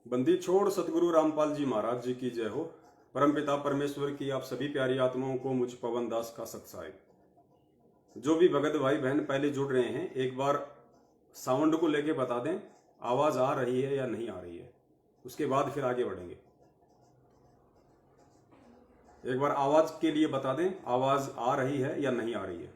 बंदी छोड़ सतगुरु रामपाल जी महाराज जी की जय हो। परमपिता परमेश्वर की आप सभी प्यारी आत्माओं को मुझ पवन दास का सत्साई। जो भी भगत भाई बहन पहले जुड़ रहे हैं, एक बार साउंड को लेके बता दें आवाज आ रही है या नहीं आ रही है, उसके बाद फिर आगे बढ़ेंगे। एक बार आवाज के लिए बता दें आवाज आ रही है या नहीं आ रही है।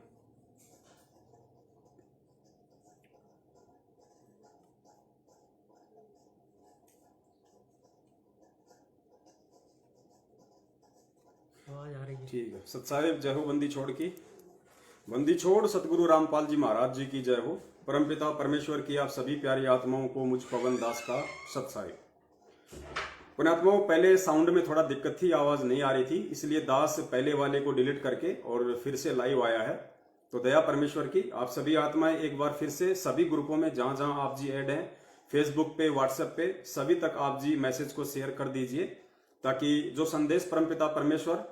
आवाज आ रही है। ठीक है। सत्साहेब जय हो। बंदी छोड़ की बंदी छोड़ सतगुरु रामपाल जी महाराज जी की जय हो। परमपिता परमेश्वर की आप सभी प्यारी आत्माओं को मुझ पवन दास का सत्साहेब। पुण्यात्माओं, पहले साउंड में थोड़ा दिक्कत थी, आवाज नहीं आ रही थी, इसलिए दास पहले वाले को डिलीट करके और फिर से लाइव आया है। तो दया परमेश्वर की आप सभी आत्माएं एक बार फिर से सभी ग्रुपों में जहां जहां आप जी ऐड हैं, फेसबुक पे, व्हाट्सएप पे, सभी तक आप जी मैसेज को शेयर कर दीजिए, ताकि जो संदेश परमपिता परमेश्वर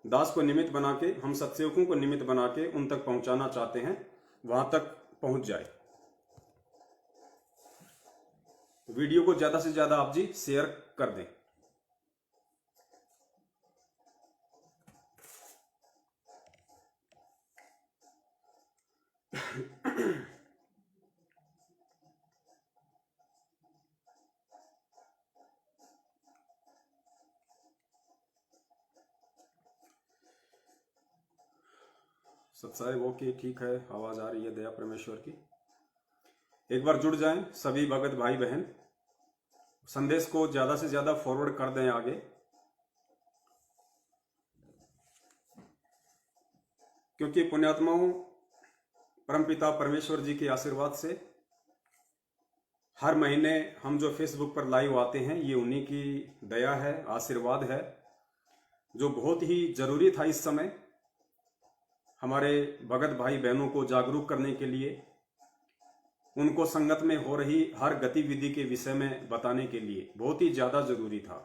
दास को निमित्त बना के, हम सत्सेवकों को निमित्त बना के उन तक पहुंचाना चाहते हैं, वहां तक पहुंच जाए। वीडियो को ज्यादा से ज्यादा आप जी शेयर कर दें। सत्साहेब ओके, ठीक है, आवाज आ रही है दया परमेश्वर की। एक बार जुड़ जाएं सभी भगत भाई बहन, संदेश को ज्यादा से ज्यादा फॉरवर्ड कर दें आगे। क्योंकि पुण्यात्माओं, परमपिता परमेश्वर जी के आशीर्वाद से हर महीने हम जो फेसबुक पर लाइव आते हैं, ये उन्हीं की दया है, आशीर्वाद है, जो बहुत ही जरूरी था इस समय हमारे भगत भाई बहनों को जागरूक करने के लिए, उनको संगत में हो रही हर गतिविधि के विषय में बताने के लिए बहुत ही ज्यादा जरूरी था।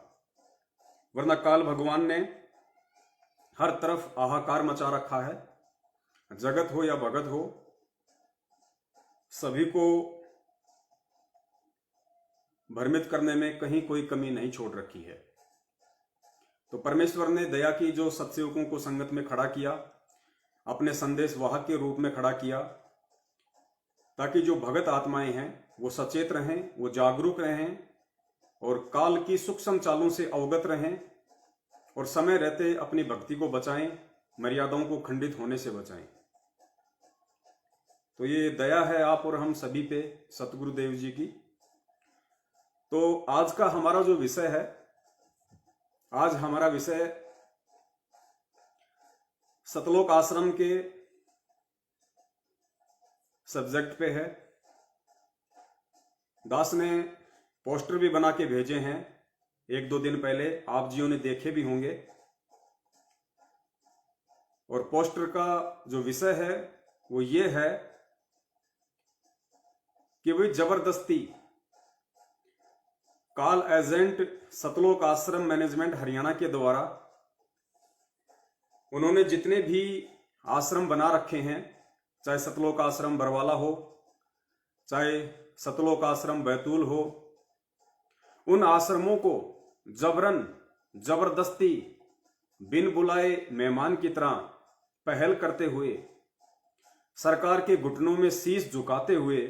वरना काल भगवान ने हर तरफ हाहाकार मचा रखा है। जगत हो या भगत हो, सभी को भ्रमित करने में कहीं कोई कमी नहीं छोड़ रखी है। तो परमेश्वर ने दया की, जो सत्सेवकों को संगत में खड़ा किया, अपने संदेश वाहक के रूप में खड़ा किया, ताकि जो भगत आत्माएं हैं वो सचेत रहें, वो जागरूक रहें और काल की सूक्ष्म चालों से अवगत रहें और समय रहते अपनी भक्ति को बचाएं, मर्यादाओं को खंडित होने से बचाएं। तो ये दया है आप और हम सभी पे, सतगुरुदेव जी की। तो आज का हमारा जो विषय है, आज हमारा विषय सतलोक आश्रम के सब्जेक्ट पे है। दास ने पोस्टर भी बना के भेजे हैं, एक दो दिन पहले आप जियों ने देखे भी होंगे। और पोस्टर का जो विषय है वो ये है कि वही जबरदस्ती काल एजेंट सतलोक आश्रम मैनेजमेंट हरियाणा के द्वारा उन्होंने जितने भी आश्रम बना रखे हैं, चाहे सतलोक आश्रम बरवाला हो, चाहे सतलोक आश्रम बैतूल हो, उन आश्रमों को जबरन, जबरदस्ती, बिन बुलाए मेहमान की तरह पहल करते हुए, सरकार के घुटनों में शीश झुकाते हुए,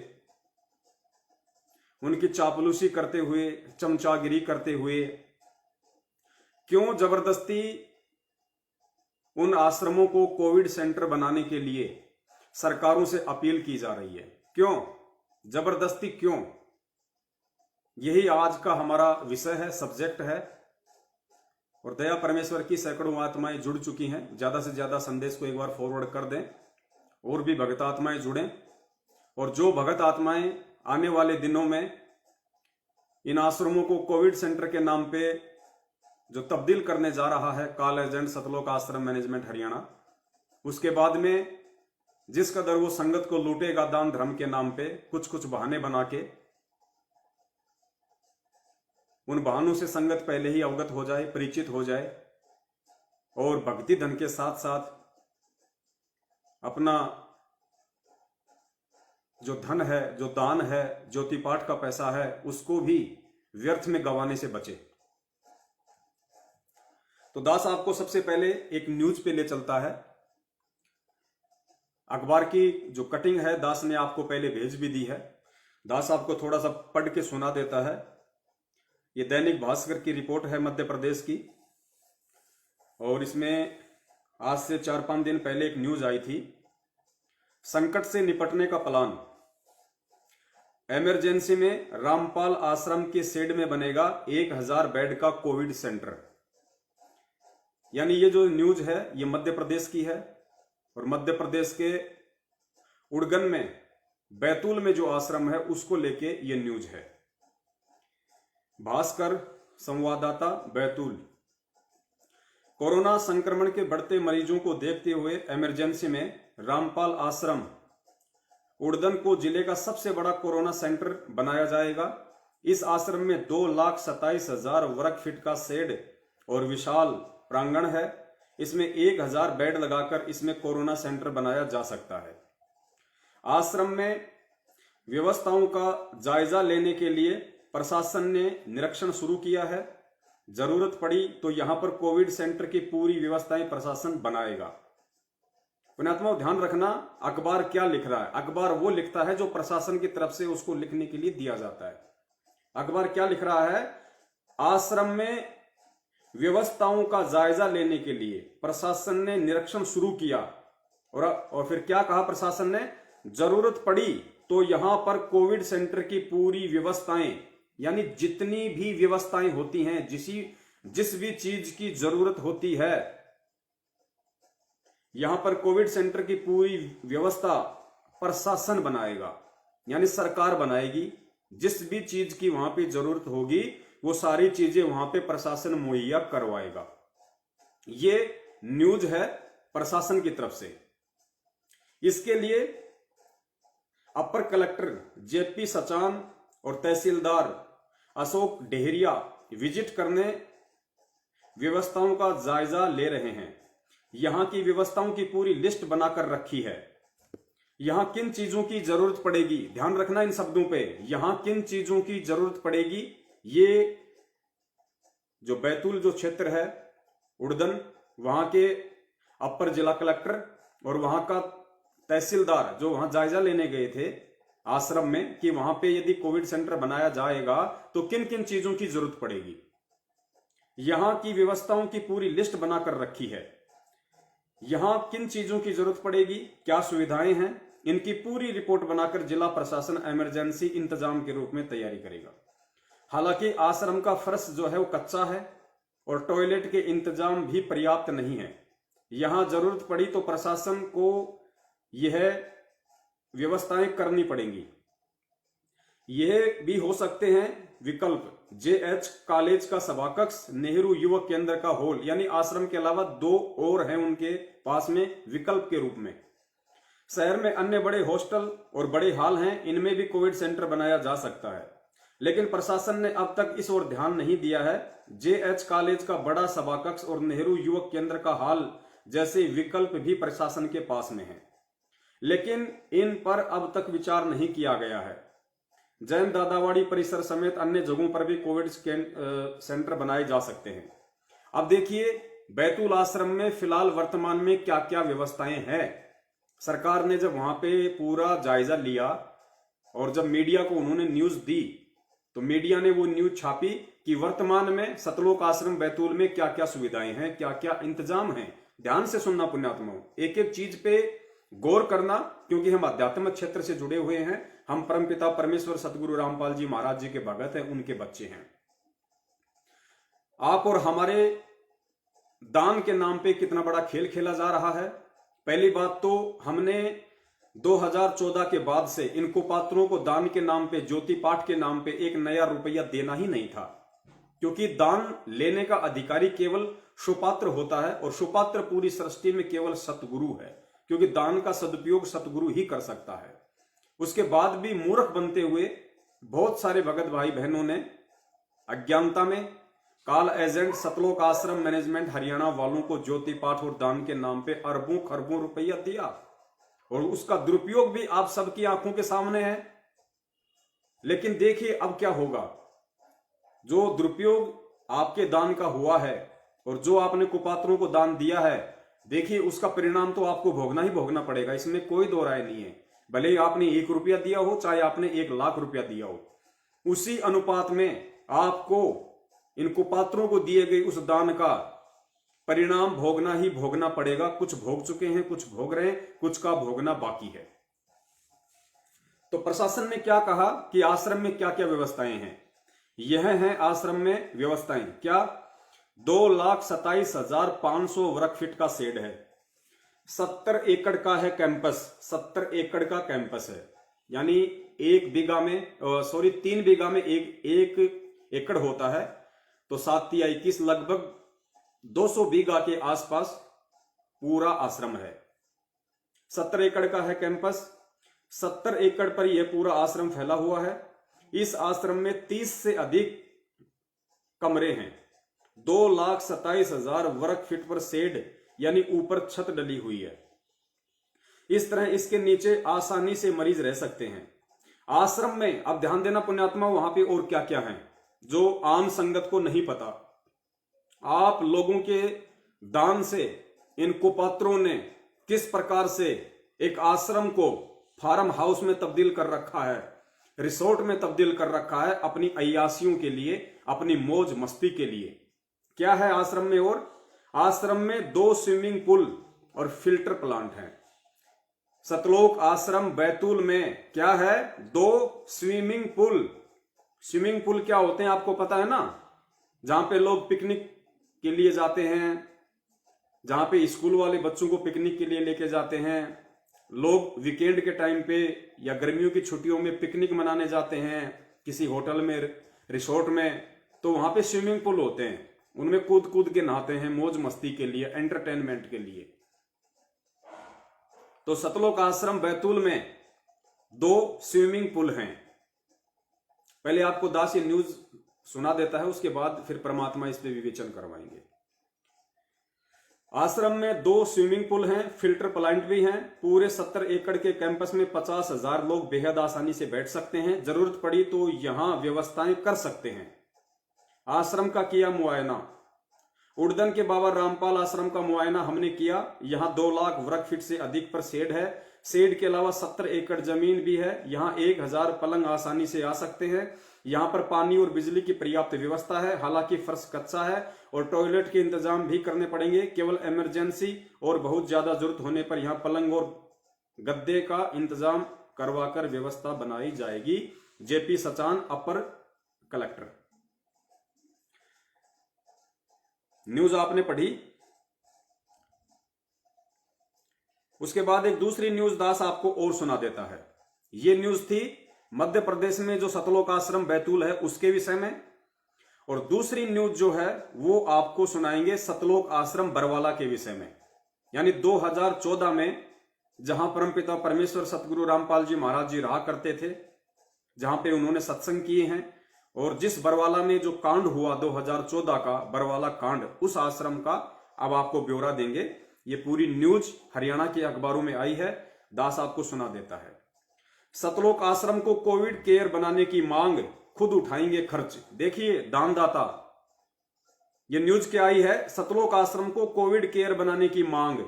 उनकी चापलूसी करते हुए, चमचागिरी करते हुए, क्यों जबरदस्ती उन आश्रमों को कोविड सेंटर बनाने के लिए सरकारों से अपील की जा रही है? क्यों जबरदस्ती, क्यों? यही आज का हमारा विषय है, सब्जेक्ट है। और दया परमेश्वर की सैकड़ों आत्माएं जुड़ चुकी हैं। ज्यादा से ज्यादा संदेश को एक बार फॉरवर्ड कर दें और भी भगत आत्माएं जुड़ें। और जो भगत आत्माएं आने वाले दिनों में इन आश्रमों को कोविड सेंटर के नाम पे जो तब्दील करने जा रहा है काल एजेंट सतलोक आश्रम मैनेजमेंट हरियाणा, उसके बाद में जिस कदर वो संगत को लूटेगा दान धर्म के नाम पे, कुछ कुछ बहाने बना के, उन बहानों से संगत पहले ही अवगत हो जाए, परिचित हो जाए और भक्ति धन के साथ साथ अपना जो धन है, जो दान है, ज्योति पाठ का पैसा है, उसको भी व्यर्थ में गंवाने से बचे। तो दास आपको सबसे पहले एक न्यूज पे ले चलता है। अखबार की जो कटिंग है दास ने आपको पहले भेज भी दी है। दास आपको थोड़ा सा पढ़ के सुना देता है। ये दैनिक भास्कर की रिपोर्ट है मध्य प्रदेश की, और इसमें आज से 4-5 दिन पहले एक न्यूज आई थी। संकट से निपटने का प्लान, इमरजेंसी में रामपाल आश्रम के शेड में बनेगा 1000 बेड का कोविड सेंटर। यानी ये जो न्यूज है ये मध्य प्रदेश की है, और मध्य प्रदेश के उड़गन में बैतूल में जो आश्रम है उसको लेके ये न्यूज है। भास्कर संवाददाता बैतूल। कोरोना संक्रमण के बढ़ते मरीजों को देखते हुए इमरजेंसी में रामपाल आश्रम उड़दन को जिले का सबसे बड़ा कोरोना सेंटर बनाया जाएगा। इस आश्रम में 2,27,000 वर्ग फीट का शेड और विशाल प्रांगण है। इसमें 1000 बेड लगाकर इसमें कोरोना सेंटर बनाया जा सकता है। आश्रम में व्यवस्थाओं का जायजा लेने के लिए प्रशासन ने निरीक्षण शुरू किया है। जरूरत पड़ी तो यहां पर कोविड सेंटर की पूरी व्यवस्थाएं प्रशासन बनाएगा। पुण्यात्माओं, ध्यान रखना अखबार क्या लिख रहा है। अखबार वो लिखता है जो प्रशासन की तरफ से उसको लिखने के लिए दिया जाता है। अखबार क्या लिख रहा है? आश्रम में व्यवस्थाओं का जायजा लेने के लिए प्रशासन ने निरीक्षण शुरू किया, और फिर क्या कहा प्रशासन ने? जरूरत पड़ी तो यहां पर कोविड सेंटर की पूरी व्यवस्थाएं, यानी जितनी भी व्यवस्थाएं होती हैं, जिस भी चीज की जरूरत होती है, यहां पर कोविड सेंटर की पूरी व्यवस्था प्रशासन बनाएगा, यानी सरकार बनाएगी। जिस भी चीज की वहां पे जरूरत होगी वो सारी चीजें वहां पे प्रशासन मुहैया करवाएगा। ये न्यूज है प्रशासन की तरफ से। इसके लिए अपर कलेक्टर जेपी सचान और तहसीलदार अशोक डेहरिया विजिट करने व्यवस्थाओं का जायजा ले रहे हैं। यहां की व्यवस्थाओं की पूरी लिस्ट बनाकर रखी है। यहां किन चीजों की जरूरत पड़ेगी, ध्यान रखना इन शब्दों पे, यहां किन चीजों की जरूरत पड़ेगी। ये जो बैतूल जो क्षेत्र है उड़दन, वहां के अपर जिला कलेक्टर और वहां का तहसीलदार जो वहां जायजा लेने गए थे आश्रम में कि वहां पे यदि कोविड सेंटर बनाया जाएगा तो किन किन चीजों की जरूरत पड़ेगी, यहां की व्यवस्थाओं की पूरी लिस्ट बनाकर रखी है। यहां किन चीजों की जरूरत पड़ेगी, क्या सुविधाएं हैं, इनकी पूरी रिपोर्ट बनाकर जिला प्रशासन इमरजेंसी इंतजाम के रूप में तैयारी करेगा। हालांकि आश्रम का फर्श जो है वो कच्चा है और टॉयलेट के इंतजाम भी पर्याप्त नहीं है। यहां जरूरत पड़ी तो प्रशासन को यह व्यवस्थाएं करनी पड़ेंगी। यह भी हो सकते हैं विकल्प, जेएच कॉलेज का सभाकक्ष, नेहरू युवक केंद्र का हॉल, यानी आश्रम के अलावा 2 और हैं उनके पास में विकल्प के रूप में। शहर में अन्य बड़े हॉस्टल और बड़े हॉल हैं, इनमें भी कोविड सेंटर बनाया जा सकता है, लेकिन प्रशासन ने अब तक इस ओर ध्यान नहीं दिया है। जेएच कॉलेज का बड़ा सभाकक्ष और नेहरू युवक केंद्र का हॉल जैसे विकल्प भी प्रशासन के पास में है, लेकिन इन पर अब तक विचार नहीं किया गया है। जैन दादावाड़ी परिसर समेत अन्य जगहों पर भी कोविड सेंटर बनाए जा सकते हैं। अब देखिए बैतूल आश्रम में फिलहाल वर्तमान में क्या क्या व्यवस्थाएं हैं। सरकार ने जब वहां पे पूरा जायजा लिया और जब मीडिया को उन्होंने न्यूज दी तो मीडिया ने वो न्यूज छापी कि वर्तमान में सतलोक आश्रम बैतूल में क्या क्या सुविधाएं हैं, क्या क्या इंतजाम हैं। ध्यान से सुनना पुण्यात्माओं, एक एक चीज पे गौर करना, क्योंकि हम आध्यात्मिक क्षेत्र से जुड़े हुए हैं। हम परमपिता परमेश्वर सतगुरु रामपाल जी महाराज जी के भगत हैं, उनके बच्चे हैं। आप और हमारे दान के नाम पे कितना बड़ा खेल खेला जा रहा है। पहली बात तो हमने 2014 के बाद से इन कुपात्रों को दान के नाम पे, ज्योति पाठ के नाम पे 1 नया रुपया देना ही नहीं था, क्योंकि दान लेने का अधिकारी केवल सुपात्र होता है और सुपात्र पूरी सृष्टि में केवल सतगुरु है, क्योंकि दान का सदुपयोग सतगुरु ही कर सकता है। उसके बाद भी मूर्ख बनते हुए बहुत सारे भगत भाई बहनों ने अज्ञानता में काल एजेंट सतलोक आश्रम मैनेजमेंट हरियाणा वालों को ज्योति पाठ और दान के नाम पे अरबों खरबों रुपया दिया, और उसका दुरुपयोग भी आप सबकी आंखों के सामने है। लेकिन देखिए अब क्या होगा। जो दुरुपयोग आपके दान का हुआ है और जो आपने कुपात्रों को दान दिया है, देखिए उसका परिणाम तो आपको भोगना ही भोगना पड़ेगा, इसमें कोई दो राय नहीं है। भले ही आपने 1 रुपया दिया हो, चाहे आपने 1 लाख रुपया दिया हो, उसी अनुपात में आपको इन कुपात्रों को दिए गए उस दान का परिणाम भोगना ही भोगना पड़ेगा। कुछ भोग चुके हैं, कुछ भोग रहे हैं, कुछ का भोगना बाकी है। तो प्रशासन ने क्या कहा कि आश्रम में क्या क्या व्यवस्थाएं हैं। यह हैं आश्रम में व्यवस्थाएं। क्या? 2,27,500 वर्ग फीट का शेड है, 70 एकड़ का है कैंपस, 70 एकड़ का कैंपस है, यानी 1 बीघा में 3 बीघा में एक एकड़ होता है, तो 7 या 21 लगभग 200 बीघा के आसपास पूरा आश्रम है। 70 एकड़ का है कैंपस, 70 एकड़ पर यह पूरा आश्रम फैला हुआ है। इस आश्रम में 30 से अधिक कमरे हैं। 2,27,000 वर्ग फीट पर शेड यानी ऊपर छत डली हुई है। इस तरह इसके नीचे आसानी से मरीज रह सकते हैं। आश्रम में अब ध्यान देना पुण्यात्मा, वहां पे और क्या क्या है जो आम संगत को नहीं पता। आप लोगों के दान से इन कुपात्रों ने किस प्रकार से एक आश्रम को फार्म हाउस में तब्दील कर रखा है, रिसोर्ट में तब्दील कर रखा है, अपनी अय्यासियों के लिए, अपनी मौज मस्ती के लिए। क्या है आश्रम में? और आश्रम में 2 स्विमिंग पूल और फिल्टर प्लांट हैं। सतलोक आश्रम बैतूल में क्या है? 2 स्विमिंग पूल। स्विमिंग पूल क्या होते हैं आपको पता है ना? जहां पे लोग पिकनिक के लिए जाते हैं, जहां पे स्कूल वाले बच्चों को पिकनिक के लिए लेके जाते हैं, लोग वीकेंड के टाइम पे या गर्मियों की छुट्टियों में पिकनिक मनाने जाते हैं किसी होटल में, रिसोर्ट में, तो वहां पे स्विमिंग पूल होते हैं, उनमें कूद कूद के नहाते हैं मौज मस्ती के लिए, एंटरटेनमेंट के लिए। तो सतलोक आश्रम बैतूल में 2 स्विमिंग पूल हैं। पहले आपको दास ये न्यूज सुना देता है, उसके बाद फिर परमात्मा इस पे विवेचन करवाएंगे। आश्रम में 2 स्विमिंग पूल हैं, फिल्टर प्लांट भी हैं। पूरे 70 एकड़ के कैंपस में 50,000 लोग बेहद आसानी से बैठ सकते हैं। जरूरत पड़ी तो यहां व्यवस्थाएं कर सकते हैं। आश्रम का किया मुआयना। उड़दन के बाबा रामपाल आश्रम का मुआयना हमने किया। यहां 2 लाख वर्ग फीट से अधिक पर शेड है। शेड के अलावा 70 एकड़ जमीन भी है। यहां 1,000 पलंग आसानी से आ सकते हैं। यहां पर पानी और बिजली की पर्याप्त व्यवस्था है। हालांकि फर्श कच्चा है और टॉयलेट के इंतजाम भी करने पड़ेंगे। केवल इमरजेंसी और बहुत ज्यादा जरूरत होने पर यहां पलंग और गद्दे का इंतजाम करवाकर व्यवस्था बनाई जाएगी। जेपी सचान, अपर कलेक्टर। न्यूज आपने पढ़ी। उसके बाद एक दूसरी न्यूज दास आपको और सुना देता है। यह न्यूज थी मध्य प्रदेश में जो सतलोक आश्रम बैतूल है उसके विषय में, और दूसरी न्यूज जो है वो आपको सुनाएंगे सतलोक आश्रम बरवाला के विषय में। यानी 2014 में जहां परमपिता परमेश्वर सतगुरु रामपाल जी महाराज जी रहा करते थे, जहां पे उन्होंने सत्संग किए हैं, और जिस बरवाला में जो कांड हुआ 2014 का बरवाला कांड, उस आश्रम का अब आपको ब्यौरा देंगे। ये पूरी न्यूज हरियाणा के अखबारों में आई है, दास आपको सुना देता है। सतलोक आश्रम को कोविड केयर बनाने की मांग, खुद उठाएंगे खर्च। देखिए दानदाता, ये न्यूज क्या आई है? सतलोक आश्रम को कोविड केयर बनाने की मांग।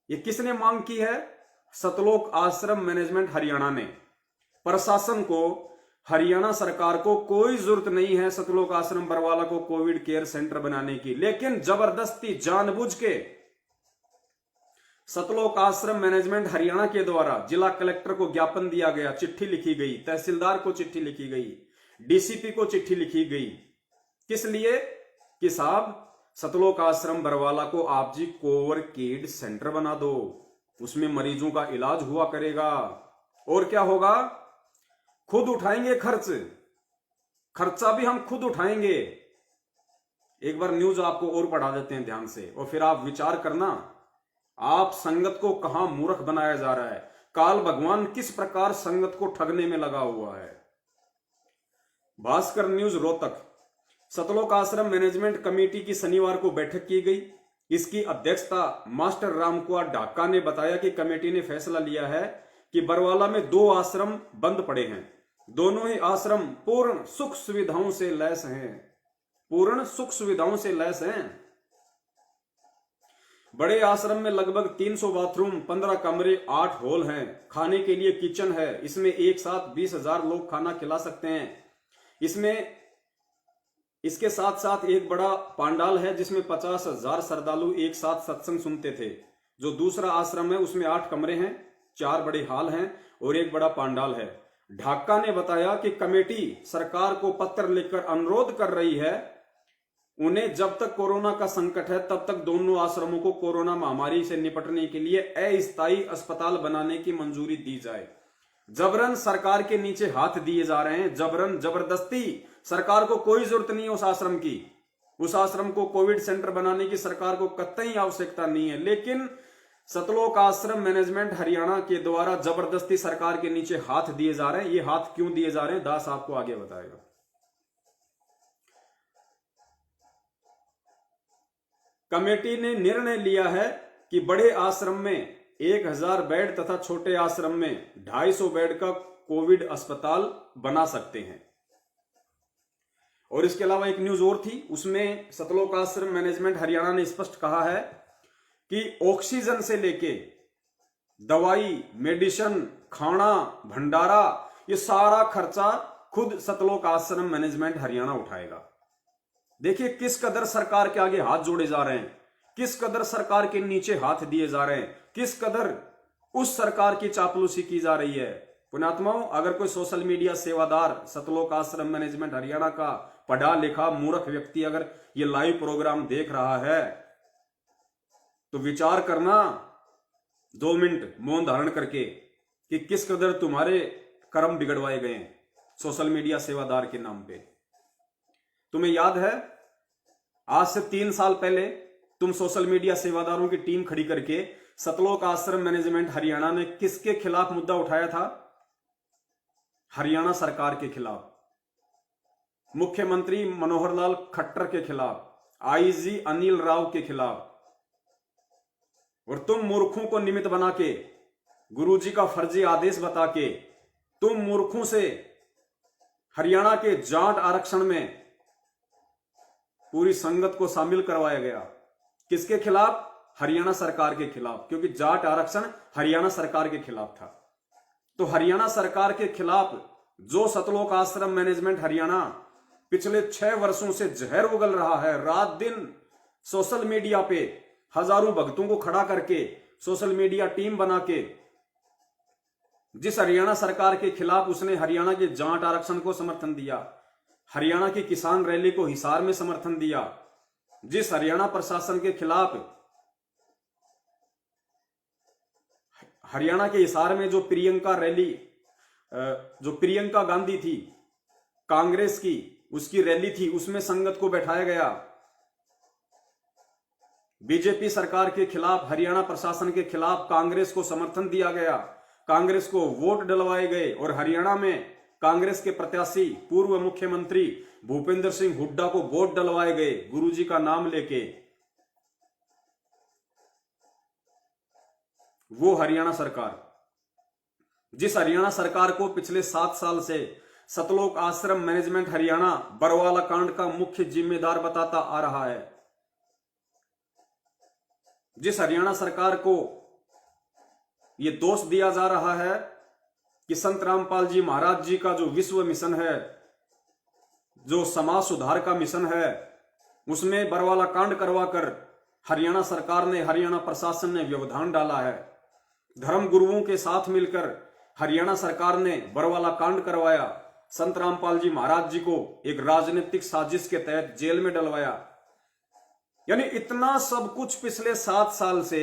ये किसने मांग की है? सतलोक आश्रम मैनेजमेंट हरियाणा ने। प्रशासन को, हरियाणा सरकार को कोई जरूरत नहीं है सतलोक आश्रम बरवाला को कोविड केयर सेंटर बनाने की, लेकिन जबरदस्ती जानबूझ के सतलोक आश्रम मैनेजमेंट हरियाणा के द्वारा जिला कलेक्टर को ज्ञापन दिया गया, चिट्ठी लिखी गई, तहसीलदार को चिट्ठी लिखी गई, डीसीपी को चिट्ठी लिखी गई। किस लिए? कि साहब सतलोक आश्रम बरवाला को आप जी कोविड सेंटर बना दो, उसमें मरीजों का इलाज हुआ करेगा। और क्या होगा? खुद उठाएंगे खर्च, खर्चा भी हम खुद उठाएंगे। एक बार न्यूज आपको और पढ़ा देते हैं ध्यान से, और फिर आप विचार करना, आप संगत को कहां मूर्ख बनाया जा रहा है, काल भगवान किस प्रकार संगत को ठगने में लगा हुआ है। भास्कर न्यूज रोहतक। सतलोक आश्रम मैनेजमेंट कमेटी की शनिवार को बैठक की गई। इसकी अध्यक्षता मास्टर रामकुमार ढाका ने बताया कि कमेटी ने फैसला लिया है कि बरवाला में 2 आश्रम बंद पड़े हैं, दोनों ही आश्रम पूर्ण सुख सुविधाओं से लैस हैं, पूर्ण सुख सुविधाओं से लैस हैं। बड़े आश्रम में लगभग 300 बाथरूम, 15 कमरे, 8 हॉल हैं, खाने के लिए किचन है। इसमें एक साथ 20,000 लोग खाना खिला सकते हैं। इसके साथ साथ एक बड़ा पांडाल है जिसमें 50,000 श्रद्धालु एक साथ सत्संग सुनते थे। जो दूसरा आश्रम है उसमें 8 कमरे हैं, 4 बड़े हॉल हैं और एक बड़ा पांडाल है। ढाका ने बताया कि कमेटी सरकार को पत्र लिखकर अनुरोध कर रही है, उन्हें जब तक कोरोना का संकट है तब तक दोनों आश्रमों को कोरोना महामारी से निपटने के लिए अस्थायी अस्पताल बनाने की मंजूरी दी जाए। जबरन सरकार के नीचे हाथ दिए जा रहे हैं, जबरन जबरदस्ती। सरकार को कोई जरूरत नहीं है उस आश्रम की, उस आश्रम को कोविड सेंटर बनाने की सरकार को कतई आवश्यकता नहीं है, लेकिन सतलोक आश्रम मैनेजमेंट हरियाणा के द्वारा जबरदस्ती सरकार के नीचे हाथ दिए जा रहे हैं। ये हाथ क्यों दिए जा रहे हैं, दास आपको आगे बताएगा। कमेटी ने निर्णय लिया है कि बड़े आश्रम में 1000 बेड तथा छोटे आश्रम में 250 बेड का कोविड अस्पताल बना सकते हैं। और इसके अलावा एक न्यूज और थी, उसमें सतलोक आश्रम मैनेजमेंट हरियाणा ने स्पष्ट कहा है कि ऑक्सीजन से लेके दवाई, मेडिसिन, खाना, भंडारा, ये सारा खर्चा खुद सतलोक आश्रम मैनेजमेंट हरियाणा उठाएगा। देखिए किस कदर सरकार के आगे हाथ जोड़े जा रहे हैं, किस कदर सरकार के नीचे हाथ दिए जा रहे हैं, किस कदर उस सरकार की चापलूसी की जा रही है। पुण्यात्माओं, अगर कोई सोशल मीडिया सेवादार सतलोक आश्रम मैनेजमेंट हरियाणा का पढ़ा लिखा मूर्ख व्यक्ति अगर ये लाइव प्रोग्राम देख रहा है तो विचार करना 2 मिनट मौन धारण करके कि किस कदर तुम्हारे कर्म बिगड़वाए गए हैं सोशल मीडिया सेवादार के नाम पे। तुम्हें याद है आज से 3 साल पहले तुम सोशल मीडिया सेवादारों की टीम खड़ी करके सतलोक आश्रम मैनेजमेंट हरियाणा ने किसके खिलाफ मुद्दा उठाया था? हरियाणा सरकार के खिलाफ, मुख्यमंत्री मनोहर लाल खट्टर के खिलाफ, आईजी अनिल राव के खिलाफ। और तुम मूर्खों को निमित्त बना के, गुरुजी का फर्जी आदेश बता के, तुम मूर्खों से हरियाणा के जाट आरक्षण में पूरी संगत को शामिल करवाया गया। किसके खिलाफ? हरियाणा सरकार के खिलाफ, क्योंकि जाट आरक्षण हरियाणा सरकार के खिलाफ था। तो हरियाणा सरकार के खिलाफ जो सतलोक आश्रम मैनेजमेंट हरियाणा पिछले 6 वर्षों से जहर उगल रहा है, रात दिन सोशल मीडिया पे हजारों भक्तों को खड़ा करके सोशल मीडिया टीम बना के, जिस हरियाणा सरकार के खिलाफ उसने हरियाणा के जाट आरक्षण को समर्थन दिया, हरियाणा की किसान रैली को हिसार में समर्थन दिया, जिस हरियाणा प्रशासन के खिलाफ हरियाणा के हिसार में जो प्रियंका गांधी थी कांग्रेस की, उसकी रैली थी, उसमें संगत को बैठाया गया। बीजेपी सरकार के खिलाफ, हरियाणा प्रशासन के खिलाफ कांग्रेस को समर्थन दिया गया, कांग्रेस को वोट डलवाए गए और हरियाणा में कांग्रेस के प्रत्याशी पूर्व मुख्यमंत्री भूपेंद्र सिंह हुड्डा को वोट डलवाए गए गुरुजी का नाम लेके। वो हरियाणा सरकार, जिस हरियाणा सरकार को पिछले 7 साल से सतलोक आश्रम मैनेजमेंट हरियाणा बरवाला कांड का मुख्य जिम्मेदार बताता आ रहा है, जिस हरियाणा सरकार को यह दोष दिया जा रहा है कि संत रामपाल जी महाराज जी का जो विश्व मिशन है, जो समाज सुधार का मिशन है, उसमें बरवाला कांड करवाकर हरियाणा सरकार ने, हरियाणा प्रशासन ने व्यवधान डाला है। धर्म गुरुओं के साथ मिलकर हरियाणा सरकार ने बरवाला कांड करवाया, संत रामपाल जी महाराज जी को एक राजनीतिक साजिश के तहत जेल में डलवाया। यानी इतना सब कुछ पिछले 7 साल से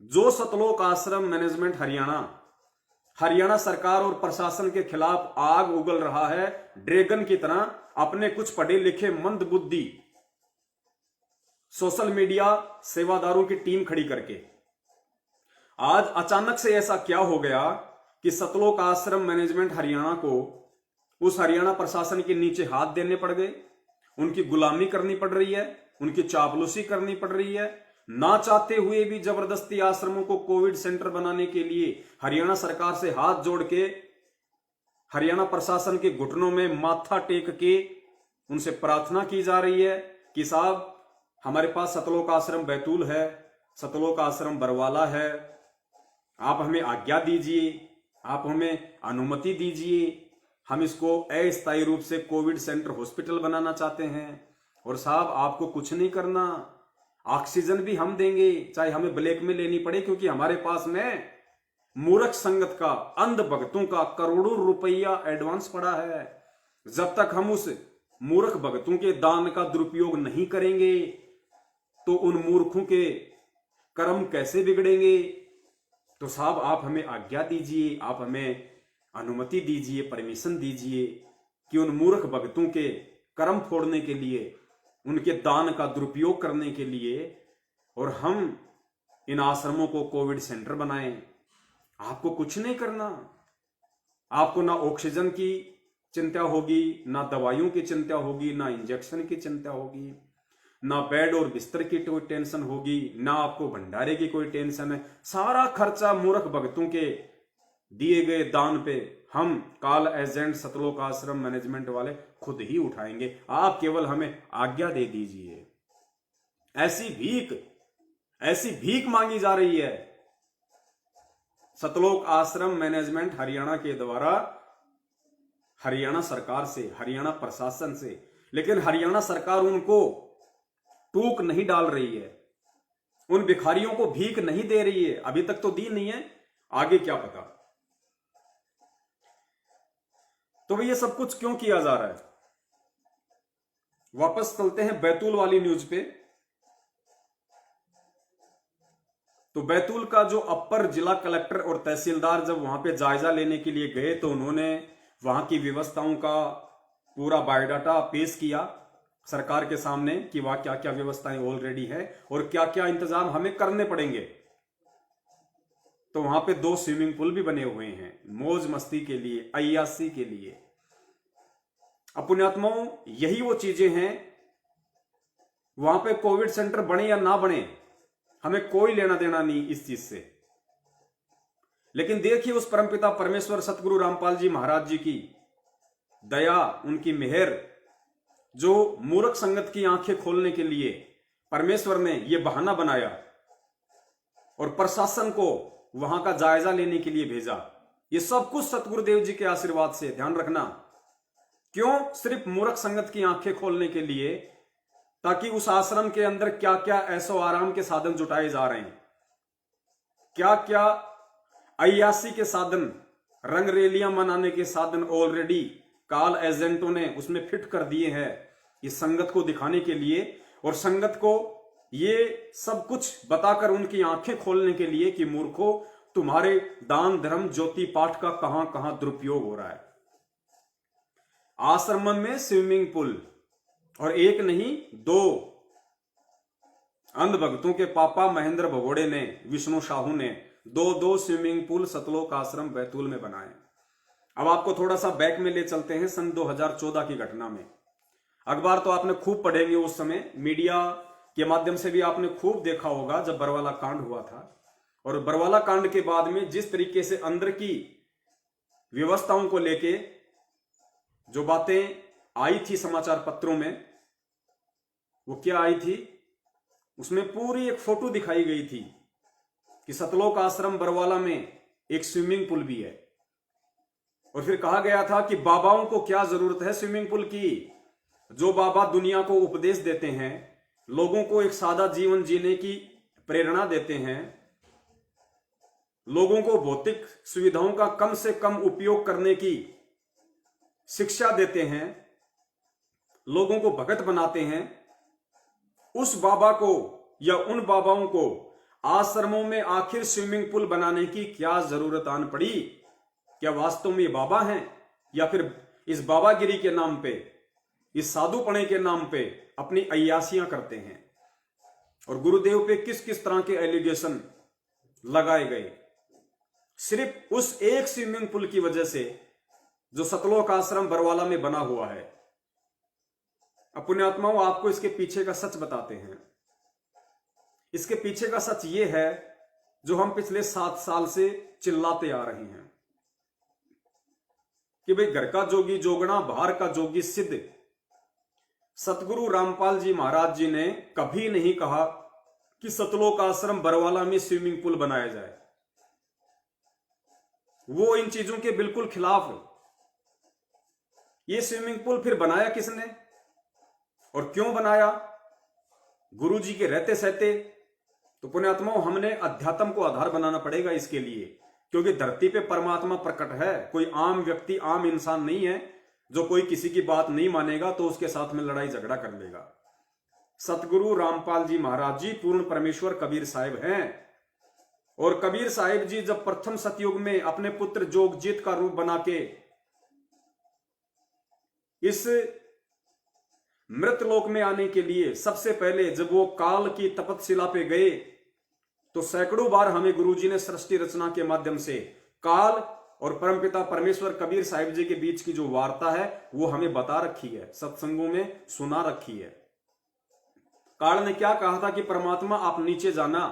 जो सतलोक आश्रम मैनेजमेंट हरियाणा सरकार और प्रशासन के खिलाफ आग उगल रहा है, ड्रैगन की तरह अपने कुछ पढ़े लिखे मंद बुद्धि सोशल मीडिया सेवादारों की टीम खड़ी करके। आज अचानक से ऐसा क्या हो गया कि सतलोक आश्रम मैनेजमेंट हरियाणा को उस हरियाणा प्रशासन के नीचे हाथ देने पड़ गए, उनकी गुलामी करनी पड़ रही है, उनकी चापलूसी करनी पड़ रही है। ना चाहते हुए भी जबरदस्ती आश्रमों को कोविड सेंटर बनाने के लिए हरियाणा सरकार से हाथ जोड़ के हरियाणा प्रशासन के घुटनों में माथा टेक के उनसे प्रार्थना की जा रही है कि साहब हमारे पास सतलोक आश्रम बैतूल है, सतलोक आश्रम बरवाला है, आप हमें आज्ञा दीजिए, आप हमें अनुमति दीजिए, हम इसको अस्थायी रूप से कोविड सेंटर हॉस्पिटल बनाना चाहते हैं। और साहब आपको कुछ नहीं करना, ऑक्सीजन भी हम देंगे, चाहे हमें ब्लैक में लेनी पड़े, क्योंकि हमारे पास में मूर्ख संगत का, अंध भक्तों का करोड़ों रुपया एडवांस पड़ा है। जब तक हम उस मूर्ख भक्तों के दान का दुरुपयोग नहीं करेंगे तो उन मूर्खों के कर्म कैसे बिगड़ेंगे। तो साहब आप हमें आज्ञा दीजिए, आप हमें अनुमति दीजिए, परमिशन दीजिए कि उन मूर्ख भक्तों के कर्म फोड़ने के लिए, उनके दान का दुरुपयोग करने के लिए और हम इन आश्रमों को कोविड सेंटर बनाएं। आपको कुछ नहीं करना, आपको ना ऑक्सीजन की चिंता होगी, ना दवाइयों की चिंता होगी, ना इंजेक्शन की चिंता होगी, ना बेड और बिस्तर की कोई टेंशन होगी, ना आपको भंडारे की कोई टेंशन है। सारा खर्चा मूर्ख भक्तों के दिए गए दान पे हम काल एजेंट सतलोक आश्रम मैनेजमेंट वाले खुद ही उठाएंगे, आप केवल हमें आज्ञा दे दीजिए। ऐसी भीख मांगी जा रही है सतलोक आश्रम मैनेजमेंट हरियाणा के द्वारा हरियाणा सरकार से, हरियाणा प्रशासन से। लेकिन हरियाणा सरकार उनको टूक नहीं डाल रही है, उन भिखारियों को भीख नहीं दे रही है, अभी तक तो दी नहीं है, आगे क्या पता। तो ये सब कुछ क्यों किया जा रहा है। वापस चलते हैं बैतूल वाली न्यूज पे। तो बैतूल का जो अपर जिला कलेक्टर और तहसीलदार जब वहां पे जायजा लेने के लिए गए तो उन्होंने वहां की व्यवस्थाओं का पूरा बायोडाटा पेश किया सरकार के सामने कि वहां क्या क्या व्यवस्थाएं ऑलरेडी है और क्या क्या इंतजाम हमें करने पड़ेंगे। तो वहां पे 2 स्विमिंग पूल भी बने हुए हैं मौज मस्ती के लिए, अय्यासी के लिए। पुण्यात्माओं, यही वो चीजें हैं, वहां पे कोविड सेंटर बने या ना बने हमें कोई लेना देना नहीं इस चीज से। लेकिन देखिए उस परमपिता परमेश्वर सतगुरु रामपाल जी महाराज जी की दया, उनकी मेहर, जो मूर्ख संगत की आंखें खोलने के लिए परमेश्वर ने यह बहाना बनाया और प्रशासन को वहां का जायजा लेने के लिए भेजा। ये सब कुछ सतगुरुदेव जी के आशीर्वाद से, ध्यान रखना। क्यों? सिर्फ मूर्ख संगत की आंखें खोलने के लिए, ताकि उस आश्रम के अंदर क्या क्या ऐसो आराम के साधन जुटाए जा रहे हैं, क्या क्या अय्यासी के साधन, रंगरेलियां मनाने के साधन ऑलरेडी काल एजेंटों ने उसमें फिट कर दिए हैं इस संगत को दिखाने के लिए और संगत को ये सब कुछ बताकर उनकी आंखें खोलने के लिए कि मूर्खों, तुम्हारे दान धर्म ज्योति पाठ का कहां कहां दुरुपयोग हो रहा है। आश्रम में स्विमिंग पूल और एक नहीं 2 अंध भक्तों के पापा महेंद्र भगोड़े ने, विष्णु साहू ने 2 स्विमिंग पूल सतलोक आश्रम बैतूल में बनाए। अब आपको थोड़ा सा बैक में ले चलते हैं सन 2014 की घटना में। अखबार तो आपने खूब पढ़ेंगे, उस समय मीडिया के माध्यम से भी आपने खूब देखा होगा जब बरवाला कांड हुआ था। और बरवाला कांड के बाद में जिस तरीके से अंदर की व्यवस्थाओं को लेके जो बातें आई थी समाचार पत्रों में, वो क्या आई थी, उसमें पूरी एक फोटो दिखाई गई थी कि सतलोक आश्रम बरवाला में एक स्विमिंग पूल भी है। और फिर कहा गया था कि बाबाओं को क्या जरूरत है स्विमिंग पूल की। जो बाबा दुनिया को उपदेश देते हैं, लोगों को एक सादा जीवन जीने की प्रेरणा देते हैं, लोगों को भौतिक सुविधाओं का कम से कम उपयोग करने की शिक्षा देते हैं, लोगों को भगत बनाते हैं, उस बाबा को या उन बाबाओं को आश्रमों में आखिर स्विमिंग पूल बनाने की क्या जरूरत आन पड़ी। क्या वास्तव में ये बाबा हैं या फिर इस बाबागिरी के नाम पे, इस साधुपणे के नाम पे अपनी अय्यासियां करते हैं। और गुरुदेव पे किस किस तरह के एलिगेशन लगाए गए सिर्फ उस एक स्विमिंग पूल की वजह से जो सतलोक आश्रम बरवाला में बना हुआ है। पुण्यात्माओं, आपको इसके पीछे का सच बताते हैं। इसके पीछे का सच ये है जो हम पिछले 7 साल से चिल्लाते आ रहे हैं। कि भाई घर का जोगी जोगना बाहर का जोगी सिद्ध। सतगुरु रामपाल जी महाराज जी ने कभी नहीं कहा कि सतलोक आश्रम बरवाला में स्विमिंग पूल बनाया जाए। वो इन चीजों के बिल्कुल खिलाफ है। ये स्विमिंग पूल फिर बनाया किसने और क्यों बनाया? गुरु जी के रहते सहते। तो पुण्यात्माओं, हमने अध्यात्म को आधार बनाना पड़ेगा इसके लिए, क्योंकि धरती पे परमात्मा प्रकट है। कोई आम व्यक्ति, आम इंसान नहीं है जो कोई किसी की बात नहीं मानेगा तो उसके साथ में लड़ाई झगड़ा कर लेगा। सतगुरु रामपाल जी महाराज जी पूर्ण परमेश्वर कबीर साहिब हैं। और कबीर साहिब जी जब प्रथम सतयुग में अपने पुत्र जोगजीत का रूप बना के इस मृत लोक में आने के लिए सबसे पहले जब वो काल की तपतशिला पे गए, तो सैकड़ों बार हमें गुरुजी ने सृष्टि रचना के माध्यम से काल और परमपिता परमेश्वर कबीर साहिब जी के बीच की जो वार्ता है वो हमें बता रखी है, सत्संगों में सुना रखी है। काल ने क्या कहा था कि परमात्मा आप नीचे जाना,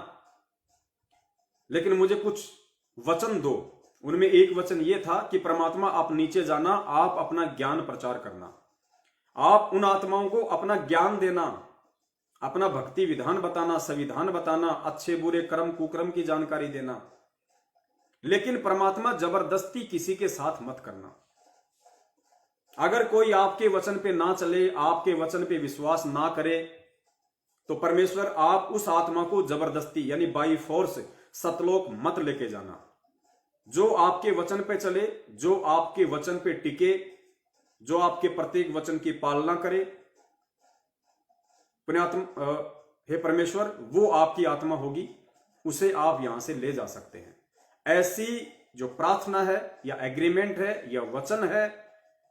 लेकिन मुझे कुछ वचन दो। उनमें एक वचन ये था कि परमात्मा आप नीचे जाना, आप अपना ज्ञान प्रचार करना, आप उन आत्माओं को अपना ज्ञान देना, अपना भक्ति विधान बताना, संविधान बताना, अच्छे बुरे कर्म कुकर्म की जानकारी देना। लेकिन परमात्मा जबरदस्ती किसी के साथ मत करना। अगर कोई आपके वचन पे ना चले, आपके वचन पे विश्वास ना करे, तो परमेश्वर आप उस आत्मा को जबरदस्ती यानी बाई फोर्स सतलोक मत लेके जाना। जो आपके वचन पे चले, जो आपके वचन पे टिके, जो आपके प्रत्येक वचन की पालना करे, पुण्यात्मा हे परमेश्वर, वो आपकी आत्मा होगी, उसे आप यहां से ले जा सकते हैं। ऐसी जो प्रार्थना है या एग्रीमेंट है या वचन है,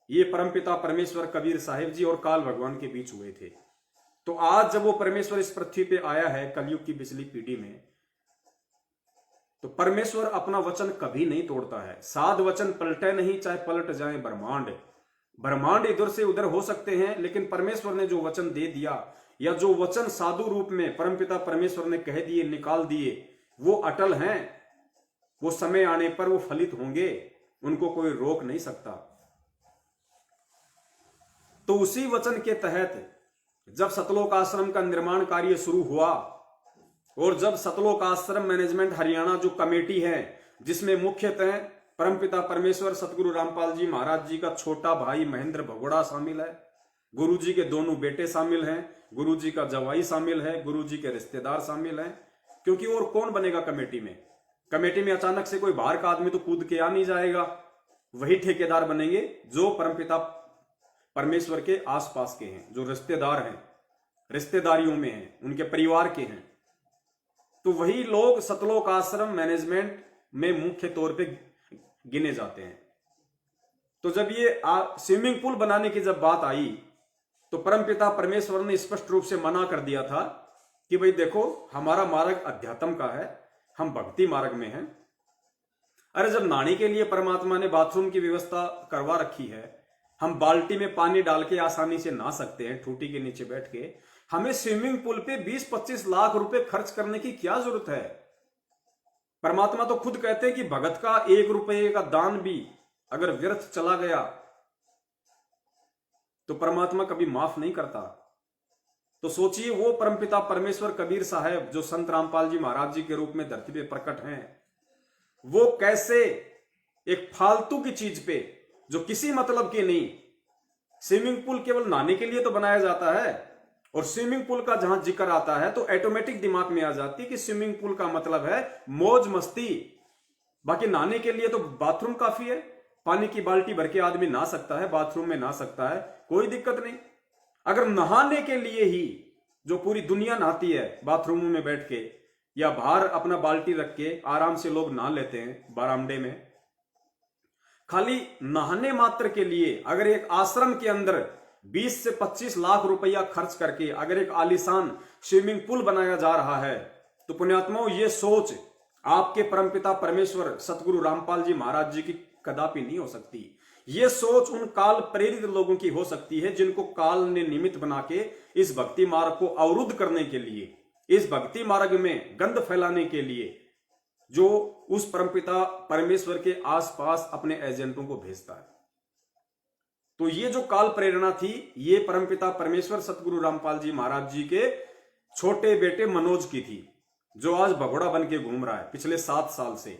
ये परमपिता परमेश्वर कबीर साहिब जी और काल भगवान के बीच हुए थे। तो आज जब वो परमेश्वर इस पृथ्वी पे आया है कलयुग की पिछली पीढ़ी में, तो परमेश्वर अपना वचन कभी नहीं तोड़ता है। साध वचन पलटे नहीं, चाहे पलट जाए ब्रह्मांड। ब्रह्मांड इधर से उधर हो सकते हैं, लेकिन परमेश्वर ने जो वचन दे दिया या जो वचन साधु रूप में परमपिता परमेश्वर ने कह दिए, निकाल दिए, वो अटल हैं। वो समय आने पर वो फलित होंगे, उनको कोई रोक नहीं सकता। तो उसी वचन के तहत जब सतलोक आश्रम का निर्माण कार्य शुरू हुआ और जब सतलोक आश्रम मैनेजमेंट हरियाणा जो कमेटी है, जिसमें मुख्यतः परमपिता परमेश्वर सतगुरु रामपाल जी महाराज जी का छोटा भाई महेंद्र भगोड़ा शामिल है, गुरुजी के दोनों बेटे शामिल हैं, गुरुजी का जवाई शामिल है, गुरुजी के रिश्तेदार शामिल हैं। क्योंकि और कौन बनेगा कमेटी में? कमेटी में अचानक से कोई बाहर का आदमी तो कूद के आ नहीं जाएगा। वही ठेकेदार बनेंगे जो परमपिता परमेश्वर के आसपास के हैं, जो रिश्तेदार हैं, रिश्तेदारियों में हैं, उनके परिवार के हैं। तो वही लोग सतलोक आश्रम मैनेजमेंट में मुख्य तौर पे गिने जाते हैं। तो जब ये स्विमिंग पूल बनाने की जब बात आई, तो परमपिता परमेश्वर ने स्पष्ट रूप से मना कर दिया था कि भाई देखो, हमारा मार्ग अध्यात्म का है, हम भक्ति मार्ग में हैं। अरे जब नहाने के लिए परमात्मा ने बाथरूम की व्यवस्था करवा रखी है, हम बाल्टी में पानी डाल के आसानी से नहा सकते हैं ठूटी के नीचे बैठ के, हमें स्विमिंग पूल पे 20-25 लाख रुपए खर्च करने की क्या जरूरत है? परमात्मा तो खुद कहते हैं कि भगत का 1 रुपये का दान भी अगर व्यर्थ चला गया तो परमात्मा कभी माफ नहीं करता। तो सोचिए, वो परमपिता परमेश्वर कबीर साहब जो संत रामपाल जी महाराज जी के रूप में धरती पे प्रकट हैं, वो कैसे एक फालतू की चीज पे जो किसी मतलब की नहीं, स्विमिंग पूल केवल नहाने के लिए तो बनाया जाता है, और स्विमिंग पूल का जहां जिक्र आता है तो ऑटोमेटिक दिमाग में आ जाती है कि स्विमिंग पूल का मतलब है मौज मस्ती। बाकी नहाने के लिए तो बाथरूम काफी है, पानी की बाल्टी भर के आदमी नहा सकता है, बाथरूम में नहा सकता है, कोई दिक्कत नहीं। अगर नहाने के लिए ही जो पूरी दुनिया नहाती है बाथरूम में बैठ के या बाहर अपना बाल्टी रख के आराम से लोग नहा लेते हैं बरामदे में, खाली नहाने मात्र के लिए अगर एक आश्रम के अंदर 20 से 25 लाख रुपया खर्च करके अगर एक आलीशान स्विमिंग पूल बनाया जा रहा है, तो पुण्यात्माओं, ये सोच आपके परमपिता परमेश्वर सतगुरु रामपाल जी महाराज जी की कदापि नहीं हो सकती। ये सोच उन काल प्रेरित लोगों की हो सकती है जिनको काल ने निमित्त बना के इस भक्ति मार्ग को अवरुद्ध करने के लिए, इस भक्ति मार्ग में गंध फैलाने के लिए, जो उस परमपिता परमेश्वर के आसपास अपने एजेंटों को भेजता है। तो ये जो काल प्रेरणा थी, ये परमपिता परमेश्वर सतगुरु रामपाल जी महाराज जी के छोटे बेटे मनोज की थी, जो आज भगोड़ा बन के घूम रहा है पिछले 7 साल से।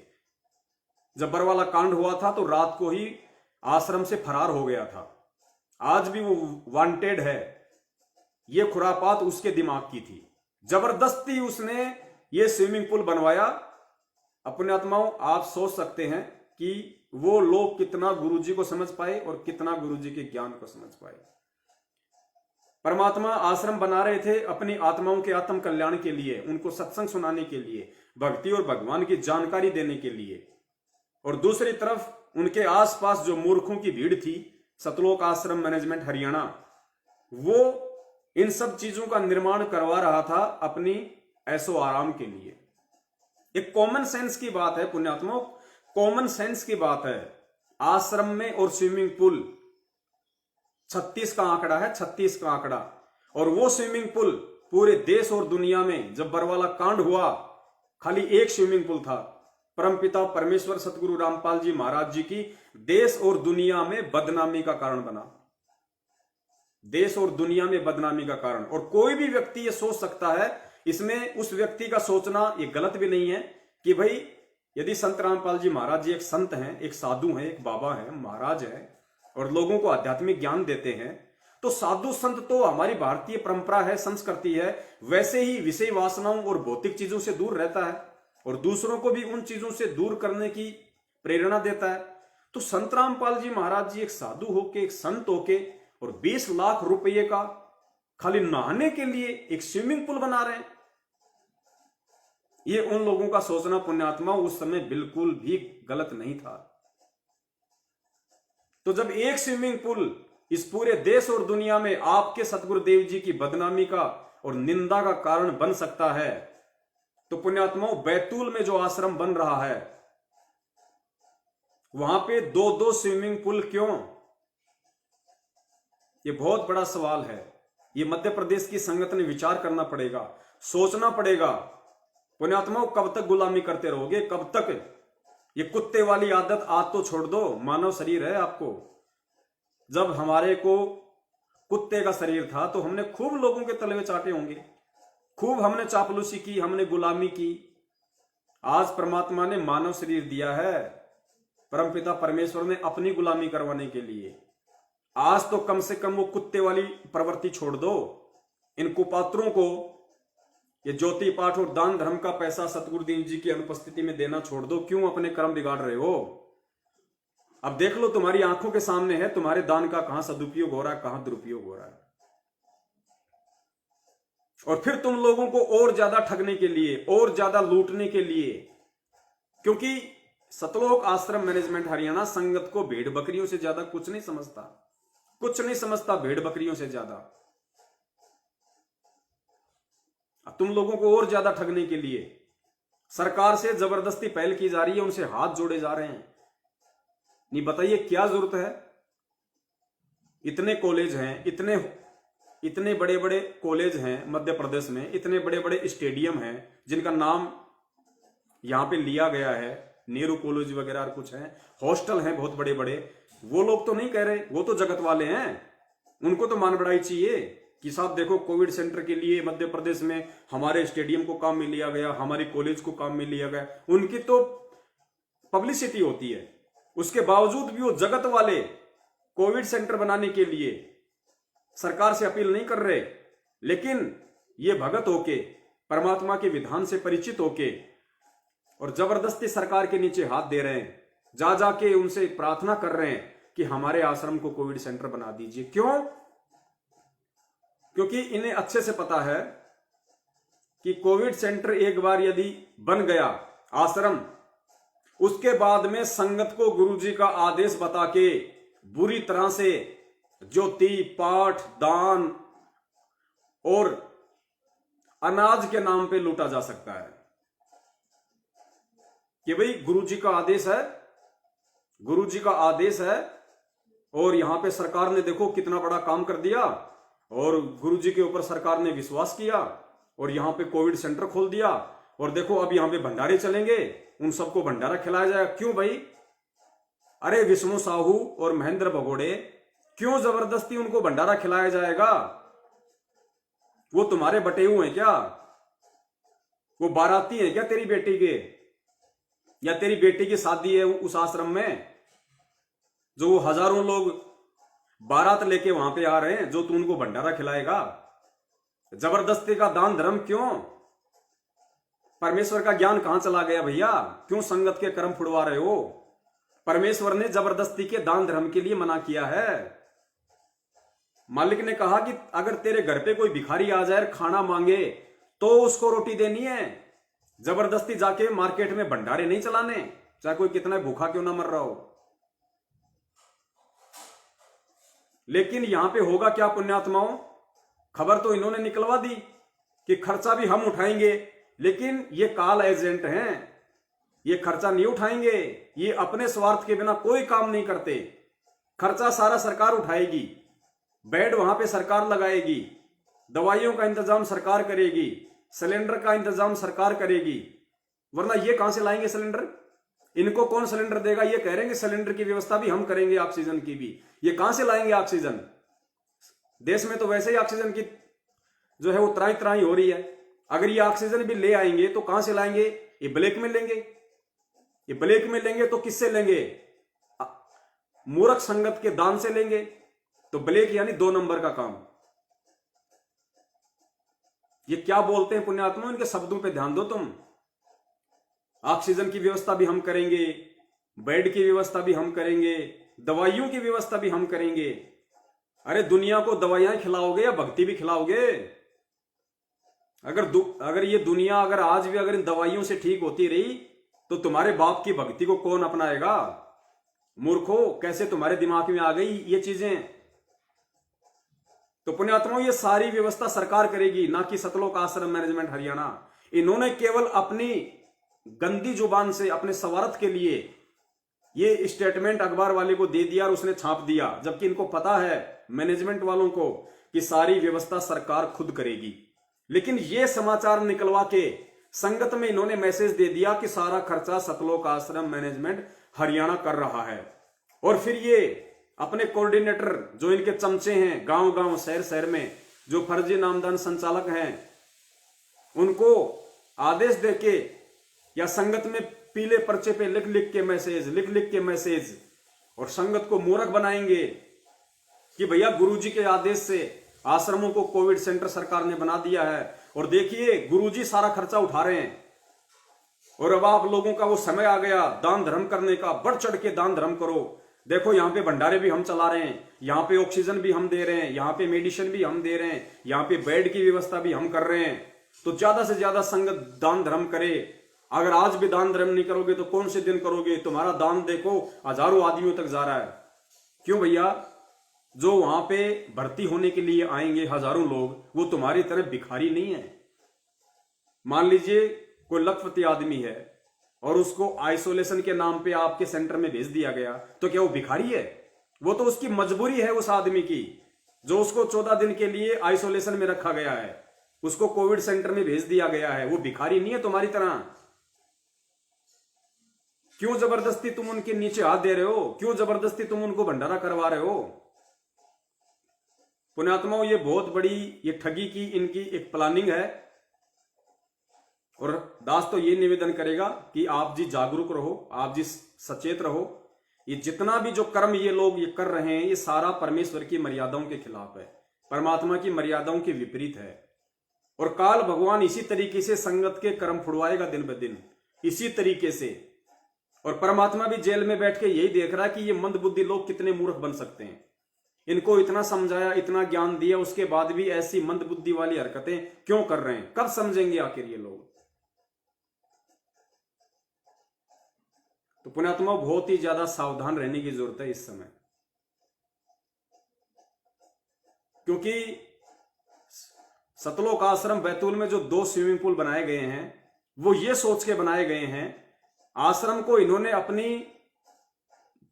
जब बरवाला कांड हुआ था तो रात को ही आश्रम से फरार हो गया था। आज भी वो वांटेड है। ये खुरापात उसके दिमाग की थी। जबरदस्ती उसने ये स्विमिंग पूल बनवाया। अपने आत्माओं, आप सोच सकते हैं कि वो लोग कितना गुरुजी को समझ पाए और कितना गुरुजी के ज्ञान को समझ पाए। परमात्मा आश्रम बना रहे थे अपनी आत्माओं के आत्म कल्याण के लिए, उनको सत्संग सुनाने के लिए, भक्ति और भगवान की जानकारी देने के लिए। और दूसरी तरफ उनके आसपास जो मूर्खों की भीड़ थी, सतलोक आश्रम मैनेजमेंट हरियाणा, वो इन सब चीजों का निर्माण करवा रहा था अपनी ऐसो आराम के लिए। एक कॉमन सेंस की बात है पुण्यात्माओं, कॉमन सेंस की बात है। आश्रम में और स्विमिंग पूल 36 का आंकड़ा है, 36 का आंकड़ा। और वो स्विमिंग पूल पूरे देश और दुनिया में, जब बरवाला कांड हुआ, खाली एक स्विमिंग पूल था। परमपिता परमेश्वर सतगुरु रामपाल जी महाराज जी की देश और दुनिया में बदनामी का कारण बना। देश और दुनिया में बदनामी का कारण। और कोई भी व्यक्ति ये सोच सकता है, इसमें उस व्यक्ति का सोचना ये गलत भी नहीं है कि भाई यदि संत रामपाल जी महाराज जी एक संत हैं, एक साधु हैं, एक बाबा हैं, महाराज हैं और लोगों को आध्यात्मिक ज्ञान देते हैं, तो साधु संत तो हमारी भारतीय परंपरा है, संस्कृति है, वैसे ही विषय वासनाओं और भौतिक चीजों से दूर रहता है और दूसरों को भी उन चीजों से दूर करने की प्रेरणा देता है। तो संत रामपाल जी महाराज जी एक साधु होके, एक संत होके और 20 लाख रुपये का खाली नहाने के लिए एक स्विमिंग पूल बना रहे हैं। ये उन लोगों का सोचना पुण्यात्मा उस समय बिल्कुल भी गलत नहीं था। तो जब एक स्विमिंग पूल इस पूरे देश और दुनिया में आपके सतगुरुदेव जी की बदनामी का और निंदा का कारण बन सकता है, तो पुण्यात्माओं बैतूल में जो आश्रम बन रहा है, वहां पे 2-2 स्विमिंग पूल क्यों? ये बहुत बड़ा सवाल है। ये मध्य प्रदेश की संगत ने विचार करना पड़ेगा, सोचना पड़ेगा। पुण्यात्माओं, कब तक गुलामी करते रहोगे? कब तक? ये कुत्ते वाली आदत आज तो छोड़ दो। मानव शरीर है आपको। जब हमारे को कुत्ते का शरीर था तो हमने खूब लोगों के तलवे चाटे होंगे, खूब हमने चापलूसी की, हमने गुलामी की। आज परमात्मा ने मानव शरीर दिया है, परमपिता परमेश्वर ने अपनी गुलामी करवाने के लिए। आज तो कम से कम वो कुत्ते वाली प्रवृत्ति छोड़ दो। इन कुपात्रों को ये ज्योति पाठ और दान धर्म का पैसा सतगुरुदेव जी की अनुपस्थिति में देना छोड़ दो। क्यों अपने कर्म बिगाड़ रहे हो? अब देख लो, तुम्हारी आंखों के सामने है तुम्हारे दान का कहां सदुपयोग हो रहा है, कहां दुरुपयोग हो रहा है। और फिर तुम लोगों को और ज्यादा ठगने के लिए, और ज्यादा लूटने के लिए, क्योंकि सतलोक आश्रम मैनेजमेंट हरियाणा संगत को भेड़ बकरियों से ज्यादा कुछ नहीं समझता, कुछ नहीं समझता भेड़ बकरियों से ज्यादा। तुम लोगों को और ज्यादा ठगने के लिए सरकार से जबरदस्ती पहल की जा रही है, उनसे हाथ जोड़े जा रहे हैं। नहीं, बताइए क्या जरूरत है? इतने कॉलेज हैं, इतने बड़े बड़े कॉलेज हैं मध्य प्रदेश में, इतने बड़े बड़े स्टेडियम हैं जिनका नाम यहां पे लिया गया है, नेहरू कॉलेज वगैरह और कुछ हैं, हॉस्टल हैं बहुत बड़े बड़े। वो लोग तो नहीं कह रहे, वो तो जगत वाले हैं, उनको तो मान बढ़ाई चाहिए कि साहब देखो कोविड सेंटर के लिए मध्य प्रदेश में हमारे स्टेडियम को काम में लिया गया, हमारी कॉलेज को काम में लिया गया। उनकी तो पब्लिसिटी होती है, उसके बावजूद भी वो जगत वाले कोविड सेंटर बनाने के लिए सरकार से अपील नहीं कर रहे। लेकिन ये भगत होके, परमात्मा के विधान से परिचित होके और जबरदस्ती सरकार के नीचे हाथ दे रहे हैं, जा जाके उनसे प्रार्थना कर रहे हैं कि हमारे आश्रम को कोविड सेंटर बना दीजिए। क्यों? क्योंकि इन्हें अच्छे से पता है कि कोविड सेंटर एक बार यदि बन गया आश्रम, उसके बाद में संगत को गुरुजी का आदेश बता के बुरी तरह से ज्योति पाठ दान और अनाज के नाम पे लूटा जा सकता है कि भाई गुरुजी का आदेश है, गुरुजी का आदेश है और यहां पे सरकार ने देखो कितना बड़ा काम कर दिया और गुरुजी के ऊपर सरकार ने विश्वास किया और यहां पे कोविड सेंटर खोल दिया और देखो अब यहां पे भंडारे चलेंगे, उन सबको भंडारा खिलाया जाएगा। क्यों भाई? अरे विष्णु साहू और महेंद्र भगोड़े क्यों जबरदस्ती उनको भंडारा खिलाया जाएगा? वो तुम्हारे बटे हुए हैं क्या? वो बाराती है क्या तेरी बेटी के? या तेरी बेटी की शादी है उस आश्रम में जो वो हजारों लोग बारात लेके वहां पे आ रहे हैं, जो तू उनको भंडारा खिलाएगा? जबरदस्ती का दान धर्म क्यों? परमेश्वर का ज्ञान कहां चला गया भैया? क्यों संगत के कर्म फुड़वा रहे हो? परमेश्वर ने जबरदस्ती के दान धर्म के लिए मना किया है। मालिक ने कहा कि अगर तेरे घर पे कोई भिखारी आ जाए खाना मांगे तो उसको रोटी देनी है। जबरदस्ती जाके मार्केट में भंडारे नहीं चलाने, चाहे कोई कितना भूखा क्यों ना मर रहा हो। लेकिन यहां पे होगा क्या पुण्यात्माओं? खबर तो इन्होंने निकलवा दी कि खर्चा भी हम उठाएंगे, लेकिन ये काल एजेंट हैं, ये खर्चा नहीं उठाएंगे। ये अपने स्वार्थ के बिना कोई काम नहीं करते। खर्चा सारा सरकार उठाएगी, बेड वहां पे सरकार लगाएगी, दवाइयों का इंतजाम सरकार करेगी, सिलेंडर का इंतजाम सरकार करेगी। वरना ये कहां से लाएंगे सिलेंडर? इनको कौन सिलेंडर देगा? ये कह रहे हैं सिलेंडर की व्यवस्था भी हम करेंगे, ऑक्सीजन की भी। ये कहां से लाएंगे ऑक्सीजन? देश में तो वैसे ही ऑक्सीजन की जो है वो त्राही त्राही हो रही है। अगर ये ऑक्सीजन भी ले आएंगे तो कहां से लाएंगे? ये ब्लैक में लेंगे। ये ब्लैक में लेंगे तो किससे लेंगे? मूर्ख संगत के दान से लेंगे। तो ब्लैक यानी 2 नंबर का काम। ये क्या बोलते हैं पुण्यात्मा? इनके शब्दों पे ध्यान दो तुम। ऑक्सीजन की व्यवस्था भी हम करेंगे, बेड की व्यवस्था भी हम करेंगे, दवाइयों की व्यवस्था भी हम करेंगे। अरे दुनिया को दवाइयां खिलाओगे या भक्ति भी खिलाओगे? अगर ये दुनिया अगर आज भी अगर इन दवाइयों से ठीक होती रही तो तुम्हारे बाप की भक्ति को कौन अपनाएगा? मूर्खो, कैसे तुम्हारे दिमाग में आ गई ये चीजें? तो पुण्यात्माओं, ये सारी व्यवस्था सरकार करेगी, ना कि सतलोक आश्रम मैनेजमेंट हरियाणा। इन्होंने केवल अपनी गंदी जुबान से अपने स्वार्थ के लिए ये स्टेटमेंट अखबार वाले को दे दिया और उसने छाप दिया, जबकि इनको पता है मैनेजमेंट वालों को कि सारी व्यवस्था सरकार खुद करेगी। लेकिन ये समाचार निकलवा के संगत में इन्होंने मैसेज दे दिया कि सारा खर्चा सतलोक आश्रम मैनेजमेंट हरियाणा कर रहा है। और फिर ये अपने कोऑर्डिनेटर जो इनके चमचे हैं गांव गांव शहर शहर में, जो फर्जी नामदान संचालक हैं, उनको आदेश देके या संगत में पीले पर्चे पे लिख लिख के मैसेज और संगत को मूर्ख बनाएंगे कि भैया गुरुजी के आदेश से आश्रमों को कोविड सेंटर सरकार ने बना दिया है और देखिए गुरुजी सारा खर्चा उठा रहे हैं। और अब आप लोगों का वो समय आ गया दान धर्म करने का, बढ़ चढ़ के दान धर्म करो। देखो यहाँ पे भंडारे भी हम चला रहे हैं, यहाँ पे ऑक्सीजन भी हम दे रहे हैं, यहाँ पे मेडिसिन भी हम दे रहे हैं, यहाँ पे बेड की व्यवस्था भी हम कर रहे हैं। तो ज्यादा से ज्यादा संगत दान धर्म करे। अगर आज भी दान धर्म नहीं करोगे तो कौन से दिन करोगे? तुम्हारा दान देखो हजारों आदमियों तक जा रहा है। क्यों भैया? जो वहां पे भर्ती होने के लिए आएंगे हजारों लोग, वो तुम्हारी तरह भिखारी नहीं है। मान लीजिए कोई लखपति आदमी है और उसको आइसोलेशन के नाम पे आपके सेंटर में भेज दिया गया, तो क्या वो भिखारी है? वो तो उसकी मजबूरी है उस आदमी की, जो उसको 14 दिन के लिए आइसोलेशन में रखा गया है, उसको कोविड सेंटर में भेज दिया गया है। वो भिखारी नहीं है तुम्हारी तरह। क्यों जबरदस्ती तुम उनके नीचे हाथ दे रहे हो? क्यों जबरदस्ती तुम उनको भंडारा करवा रहे हो? पुण्यात्माओं, ये बहुत बड़ी ये ठगी की इनकी एक प्लानिंग है। और दास तो ये निवेदन करेगा कि आप जी जागरूक रहो, आप जी सचेत रहो। ये जितना भी जो कर्म ये लोग ये कर रहे हैं, ये सारा परमेश्वर की मर्यादाओं के खिलाफ है, परमात्मा की मर्यादाओं के विपरीत है। और काल भगवान इसी तरीके से संगत के कर्म फुड़वाएगा दिन ब दिन, इसी तरीके से। और परमात्मा भी जेल में बैठ के यही देख रहा है कि ये मंदबुद्धि लोग कितने मूर्ख बन सकते हैं। इनको इतना समझाया, इतना ज्ञान दिया, उसके बाद भी ऐसी मंदबुद्धि वाली हरकतें क्यों कर रहे हैं? कब समझेंगे आखिर ये लोग? तो पुण्यात्मा, बहुत ही ज्यादा सावधान रहने की जरूरत है इस समय, क्योंकि सतलोक आश्रम बैतूल में जो 2 स्विमिंग पूल बनाए गए हैं, वो ये सोच के बनाए गए हैं, आश्रम को इन्होंने अपनी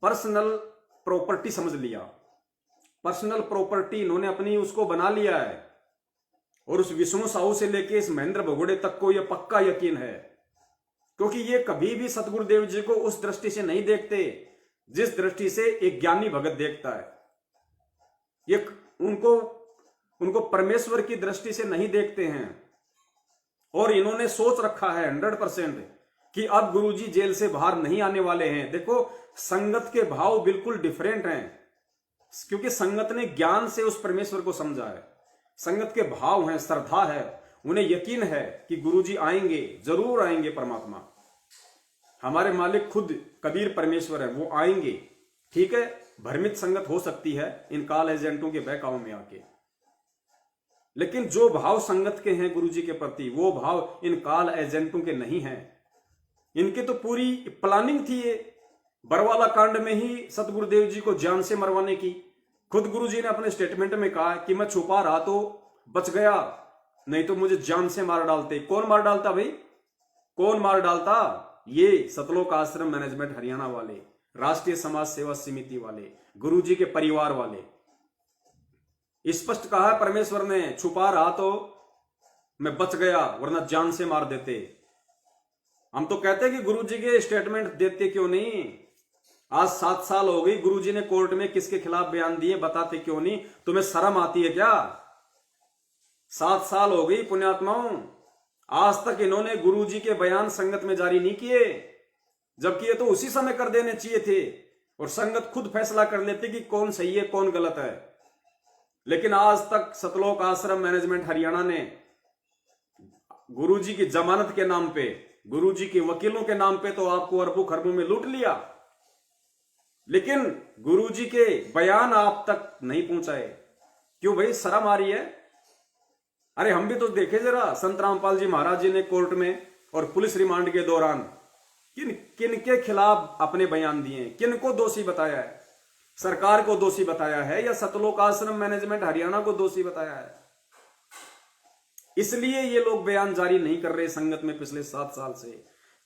पर्सनल प्रॉपर्टी समझ लिया। पर्सनल प्रॉपर्टी इन्होंने अपनी उसको बना लिया है। और उस विष्णु साहू से लेके इस महेंद्र भगोड़े तक को यह पक्का यकीन है, क्योंकि ये कभी भी सतगुरुदेव जी को उस दृष्टि से नहीं देखते जिस दृष्टि से एक ज्ञानी भगत देखता है। ये उनको उनको परमेश्वर की दृष्टि से नहीं देखते हैं और इन्होंने सोच रखा है 100% कि अब गुरुजी जेल से बाहर नहीं आने वाले हैं। देखो, संगत के भाव बिल्कुल डिफरेंट हैं, क्योंकि संगत ने ज्ञान से उस परमेश्वर को समझा है। संगत के भाव हैं, श्रद्धा है, उन्हें यकीन है कि गुरुजी आएंगे, जरूर आएंगे। परमात्मा, हमारे मालिक खुद कबीर परमेश्वर है, वो आएंगे। ठीक है, भ्रमित संगत हो सकती है इन काल एजेंटों के बहकाव में आके, लेकिन जो भाव संगत के हैं गुरुजी के प्रति, वो भाव इन काल एजेंटों के नहीं हैं। इनकी तो पूरी प्लानिंग थी ये बरवाला कांड में ही सतगुरुदेव जी को जान से मरवाने की। खुद गुरुजी ने अपने स्टेटमेंट में कहा कि मैं छुपा रहा तो बच गया, नहीं तो मुझे जान से मार डालते। कौन मार डालता भाई? कौन मार डालता? ये सतलोक आश्रम मैनेजमेंट हरियाणा वाले, राष्ट्रीय समाज सेवा समिति वाले, गुरुजी के परिवार वाले। स्पष्ट कहा है परमेश्वर ने, छुपा रहा तो मैं बच गया, वरना जान से मार देते। हम तो कहते हैं कि गुरुजी के स्टेटमेंट देते क्यों नहीं? आज 7 साल हो गई, गुरुजी ने कोर्ट में किसके खिलाफ बयान दिए, बताते क्यों नहीं? तुम्हें शर्म आती है क्या? 7 साल हो गई पुण्यात्माओं, आज तक इन्होंने गुरुजी के बयान संगत में जारी नहीं किए, जबकि ये तो उसी समय कर देने चाहिए थे और संगत खुद फैसला कर लेते कि कौन सही है कौन गलत है। लेकिन आज तक सतलोक आश्रम मैनेजमेंट हरियाणा ने गुरुजी की जमानत के नाम पे, गुरुजी के वकीलों के नाम पे तो आपको अरबों खरबों में लूट लिया, लेकिन गुरुजी के बयान आप तक नहीं पहुंचाए। क्यों भाई? शर्म आ रही है? अरे हम भी तो देखे जरा, संत रामपाल जी महाराज जी ने कोर्ट में और पुलिस रिमांड के दौरान किन के खिलाफ अपने बयान दिए, किन को दोषी बताया है? सरकार को दोषी बताया है या सतलोक आश्रम मैनेजमेंट हरियाणा को दोषी बताया है? इसलिए ये लोग बयान जारी नहीं कर रहे संगत में पिछले 7 साल से,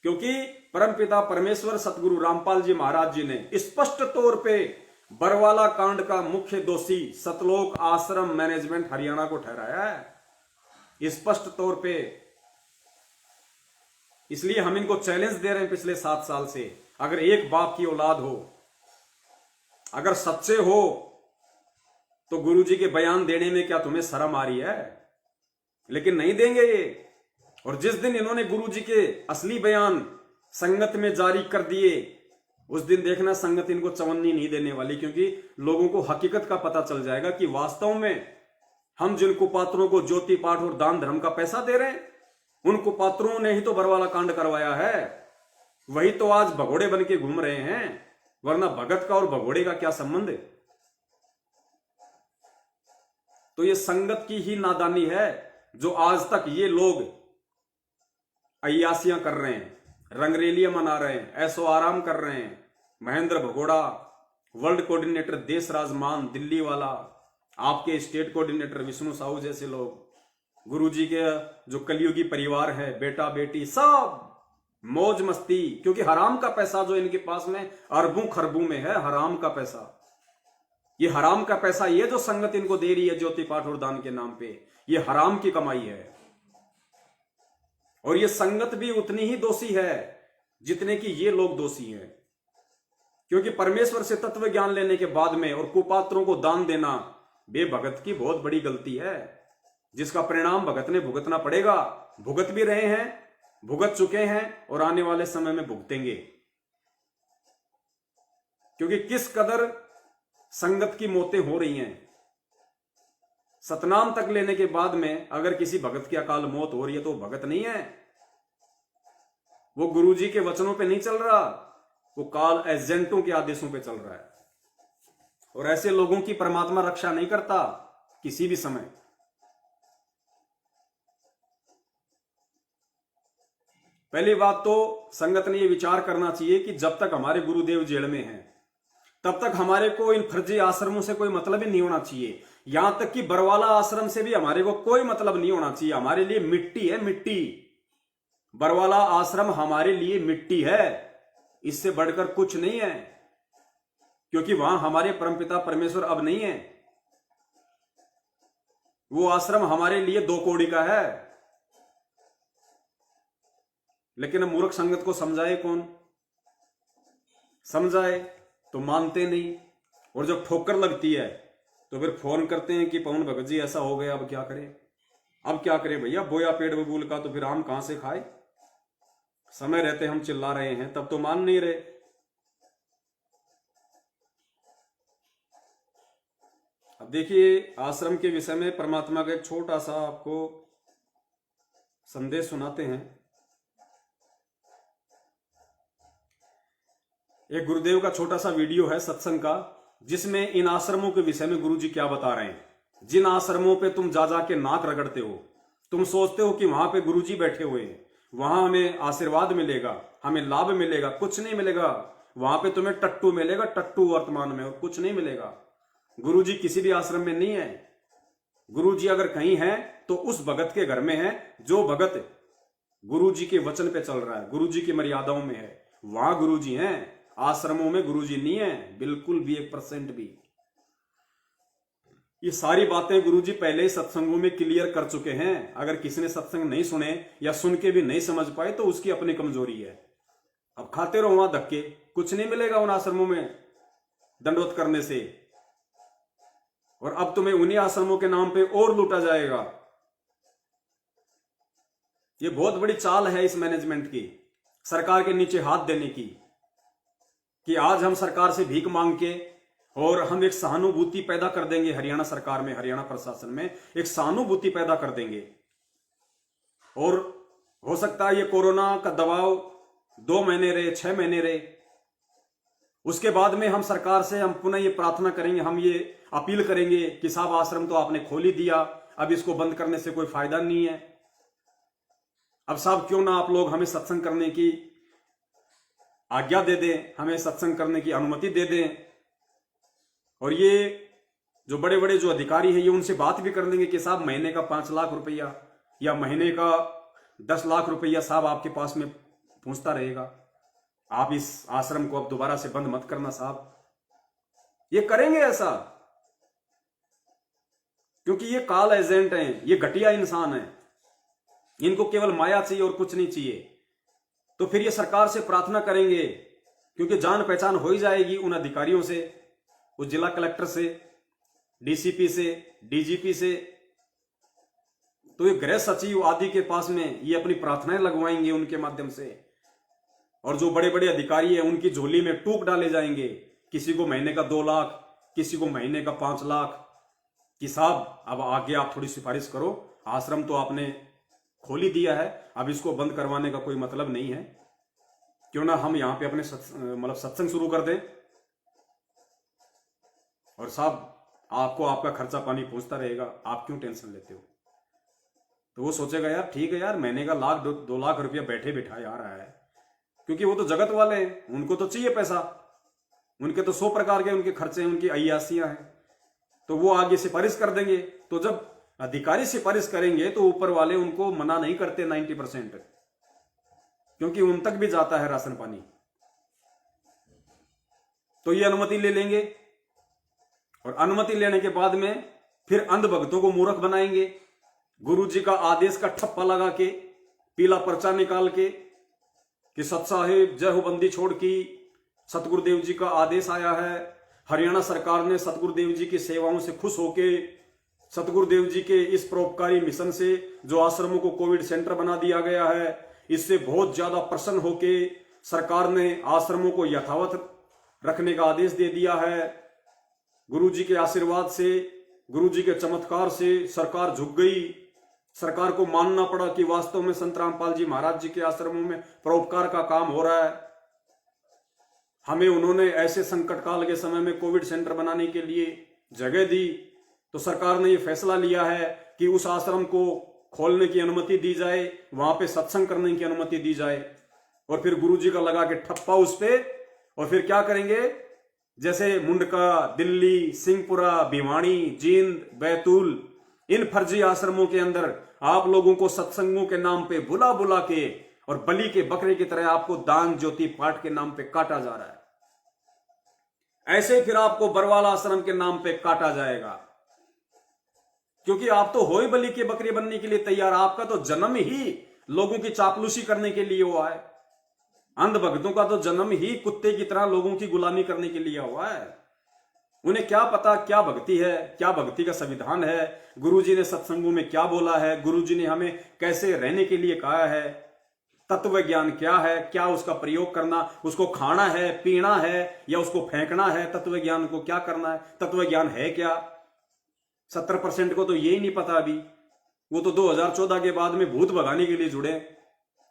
क्योंकि परमपिता परमेश्वर सतगुरु रामपाल जी महाराज जी ने स्पष्ट तौर पे बरवाला कांड का मुख्य दोषी सतलोक आश्रम मैनेजमेंट हरियाणा को ठहराया है, स्पष्ट तौर पे। इसलिए हम इनको चैलेंज दे रहे हैं पिछले 7 साल से, अगर एक बाप की औलाद हो, अगर सच्चे हो, तो गुरुजी के बयान देने में क्या तुम्हें शर्म आ रही है? लेकिन नहीं देंगे ये। और जिस दिन इन्होंने गुरुजी के असली बयान संगत में जारी कर दिए, उस दिन देखना संगत इनको चवन्नी नहीं देने वाली, क्योंकि लोगों को हकीकत का पता चल जाएगा कि वास्तव में हम जिन कुपात्रों को ज्योति पाठ और दान धर्म का पैसा दे रहे हैं, उन कुपात्रों ने ही तो बरवाला कांड करवाया है। वही तो आज भगोड़े बन के घूम रहे हैं, वरना भगत का और भगोड़े का क्या संबंध है? तो ये संगत की ही नादानी है जो आज तक ये लोग अय्यासियां कर रहे हैं, रंगरेलियां मना रहे हैं, ऐसो आराम कर रहे हैं। महेंद्र भगोड़ा, वर्ल्ड कोऑर्डिनेटर देशराज मान दिल्ली वाला, आपके स्टेट कोऑर्डिनेटर विष्णु साहू जैसे लोग, गुरुजी के जो कलयुगी परिवार है, बेटा बेटी, सब मौज मस्ती, क्योंकि हराम का पैसा जो इनके पास में अरबों खरबों में है, हराम का पैसा। ये हराम का पैसा, ये जो संगत इनको दे रही है ज्योति पाठ और दान के नाम पे, ये हराम की कमाई है। और ये संगत भी उतनी ही दोषी है जितने कि ये लोग दोषी हैं, क्योंकि परमेश्वर से तत्व ज्ञान लेने के बाद में और कुपात्रों को दान देना बेभगत की बहुत बड़ी गलती है, जिसका परिणाम भगत ने भुगतना पड़ेगा। भुगत भी रहे हैं, भुगत चुके हैं और आने वाले समय में भुगतेंगे। क्योंकि किस कदर संगत की मौतें हो रही हैं, सतनाम तक लेने के बाद में अगर किसी भगत की अकाल मौत हो रही है तो वो भगत नहीं है, वो गुरुजी के वचनों पे नहीं चल रहा, वो काल एजेंटों के आदेशों पे चल रहा है। और ऐसे लोगों की परमात्मा रक्षा नहीं करता किसी भी समय। पहली बात तो संगत ने यह विचार करना चाहिए कि जब तक हमारे गुरुदेव जेल में हैं, तब तक हमारे को इन फर्जी आश्रमों से कोई मतलब ही नहीं होना चाहिए। यहां तक कि बरवाला आश्रम से भी हमारे को कोई मतलब नहीं होना चाहिए। हमारे लिए मिट्टी है, मिट्टी। बरवाला आश्रम हमारे लिए मिट्टी है, इससे बढ़कर कुछ नहीं है, क्योंकि वहां हमारे परमपिता परमेश्वर अब नहीं है। वो आश्रम हमारे लिए 2 कौड़ी का है। लेकिन अब मूर्ख संगत को समझाए कौन? समझाए तो मानते नहीं, और जब ठोकर लगती है तो फिर फोन करते हैं कि पवन भगत जी ऐसा हो गया, अब क्या करें। अब क्या करें भैया, बोया पेड़ बबूल का, तो फिर आम कहां से खाए। समय रहते हम चिल्ला रहे हैं, तब तो मान नहीं रहे। अब देखिए, आश्रम के विषय में परमात्मा का एक छोटा सा आपको संदेश सुनाते हैं। एक गुरुदेव का छोटा सा वीडियो है सत्संग का, जिसमें इन आश्रमों के विषय में गुरुजी क्या बता रहे हैं। जिन आश्रमों पे तुम जा जाके नाक रगड़ते हो, तुम सोचते हो कि वहां पे गुरुजी बैठे हुए हैं, वहां हमें आशीर्वाद मिलेगा, हमें लाभ मिलेगा, कुछ नहीं मिलेगा। वहां पे तुम्हें टट्टू मिलेगा, टट्टू वर्तमान में, और कुछ नहीं मिलेगा। गुरुजी किसी भी आश्रम में नहीं है। गुरुजी अगर कहीं है तो उस भगत के घर में है, जो भगत गुरुजी के वचन पे चल रहा है, गुरुजी की मर्यादाओं में है, वहां गुरुजी हैं। आश्रमों में गुरुजी नहीं है, बिल्कुल भी 1% भी। ये सारी बातें गुरुजी पहले ही सत्संगों में क्लियर कर चुके हैं। अगर किसी ने सत्संग नहीं सुने या सुन के भी नहीं समझ पाए तो उसकी अपनी कमजोरी है। अब खाते रहो वहां धक्के, कुछ नहीं मिलेगा उन आश्रमों में दंडवत करने से। और अब तुम्हें उन्हीं आश्रमों के नाम पे और लूटा जाएगा। ये बहुत बड़ी चाल है इस मैनेजमेंट की, सरकार के नीचे हाथ देने की, कि आज हम सरकार से भीख मांग के और हम एक सहानुभूति पैदा कर देंगे। हरियाणा सरकार में, हरियाणा प्रशासन में एक सहानुभूति पैदा कर देंगे। और हो सकता है ये कोरोना का दबाव 2 महीने रहे, 6 महीने रहे, उसके बाद में हम सरकार से हम पुनः ये प्रार्थना करेंगे, हम ये अपील करेंगे कि साहब आश्रम तो आपने खोल ही दिया, अब इसको बंद करने से कोई फायदा नहीं है। अब साहब क्यों ना आप लोग हमें सत्संग करने की आज्ञा दे दें, हमें सत्संग करने की अनुमति दे दें। और ये जो बड़े बड़े जो अधिकारी हैं, ये उनसे बात भी कर लेंगे कि साहब महीने का 5 लाख रुपया या महीने का 10 लाख रुपया साहब आपके पास में पहुंचता रहेगा, आप इस आश्रम को अब दोबारा से बंद मत करना साहब। ये करेंगे ऐसा, क्योंकि ये काल एजेंट हैं, ये घटिया इंसान हैं, इनको केवल माया चाहिए और कुछ नहीं चाहिए। तो फिर ये सरकार से प्रार्थना करेंगे, क्योंकि जान पहचान हो ही जाएगी उन अधिकारियों से, उस जिला कलेक्टर से, डीसीपी से, डीजीपी से। तो ये गृह सचिव आदि के पास में ये अपनी प्रार्थनाएं लगवाएंगे उनके माध्यम से। और जो बड़े बड़े अधिकारी हैं उनकी झोली में टूक डाले जाएंगे, किसी को महीने का 2 लाख, किसी को महीने का 5 लाख, कि साहब अब आगे आप थोड़ी सिफारिश करो, आश्रम तो आपने खोल ही दिया है, अब इसको बंद करवाने का कोई मतलब नहीं है, क्यों ना हम यहां पे अपने सत्संग शुरू कर दें, और साहब आपको आपका खर्चा पानी पहुंचता रहेगा, आप क्यों टेंशन लेते हो। तो वो सोचेगा यार ठीक है यार, महीने का 1-2 लाख रुपया बैठे बिठाए आ रहा है, क्योंकि वो तो जगत वाले हैं, उनको तो चाहिए पैसा, उनके तो 100 प्रकार के उनके खर्चे हैं, उनकी अय्यासियां हैं, तो वो आगे सिफारिश कर देंगे। तो जब अधिकारी सिफारिश करेंगे तो ऊपर वाले उनको मना नहीं करते 90%, क्योंकि उन तक भी जाता है राशन पानी। तो ये अनुमति ले लेंगे, और अनुमति लेने के बाद में फिर अंध भक्तों को मूर्ख बनाएंगे। गुरुजी का आदेश का ठप्पा लगा के, पीला पर्चा निकाल के कि सत साहिब जय हो बंदी छोड़ की, सतगुरुदेव जी का आदेश आया है, हरियाणा सरकार ने सतगुरुदेव जी की सेवाओं से खुश होके, सतगुरुदेव जी के इस परोपकारी मिशन से जो आश्रमों को कोविड सेंटर बना दिया गया है, इससे बहुत ज्यादा प्रसन्न होके सरकार ने आश्रमों को यथावत रखने का आदेश दे दिया है। गुरुजी के आशीर्वाद से, गुरुजी के चमत्कार से सरकार झुक गई। सरकार को मानना पड़ा कि वास्तव में संत रामपाल जी महाराज जी के आश्रमों में परोपकार का काम हो रहा है। हमें उन्होंने ऐसे संकट काल के समय में कोविड सेंटर बनाने के लिए जगह दी, तो सरकार ने यह फैसला लिया है कि उस आश्रम को खोलने की अनुमति दी जाए, वहां पे सत्संग करने की अनुमति दी जाए। और फिर गुरुजी का लगा के ठप्पा उस पे, और फिर क्या करेंगे, जैसे मुंडका, दिल्ली, सिंहपुरा, भिवानी, जींद, बैतूल, इन फर्जी आश्रमों के अंदर आप लोगों को सत्संगों के नाम पे बुला बुला के और बलि के बकरे की तरह आपको दान ज्योति पाठ के नाम पे काटा जा रहा है। ऐसे फिर आपको बरवाला आश्रम के नाम पे काटा जाएगा, क्योंकि आप तो हो ही बलि के बकरे बनने के लिए तैयार। आपका तो जन्म ही लोगों की चापलूसी करने के लिए हुआ है। अंध भक्तों का तो जन्म ही कुत्ते की तरह लोगों की गुलामी करने के लिए हुआ है। उन्हें क्या पता क्या भक्ति है, क्या भक्ति का संविधान है, गुरुजी ने सत्संगों में क्या बोला है, गुरुजी ने हमें कैसे रहने के लिए कहा है, तत्व ज्ञान क्या है, क्या उसका प्रयोग करना, उसको खाना है, पीना है या उसको फेंकना है, तत्व ज्ञान को क्या करना है, तत्व ज्ञान है क्या। 70% को तो यही नहीं पता अभी। वो तो 2014 के बाद में भूत भगाने के लिए जुड़े।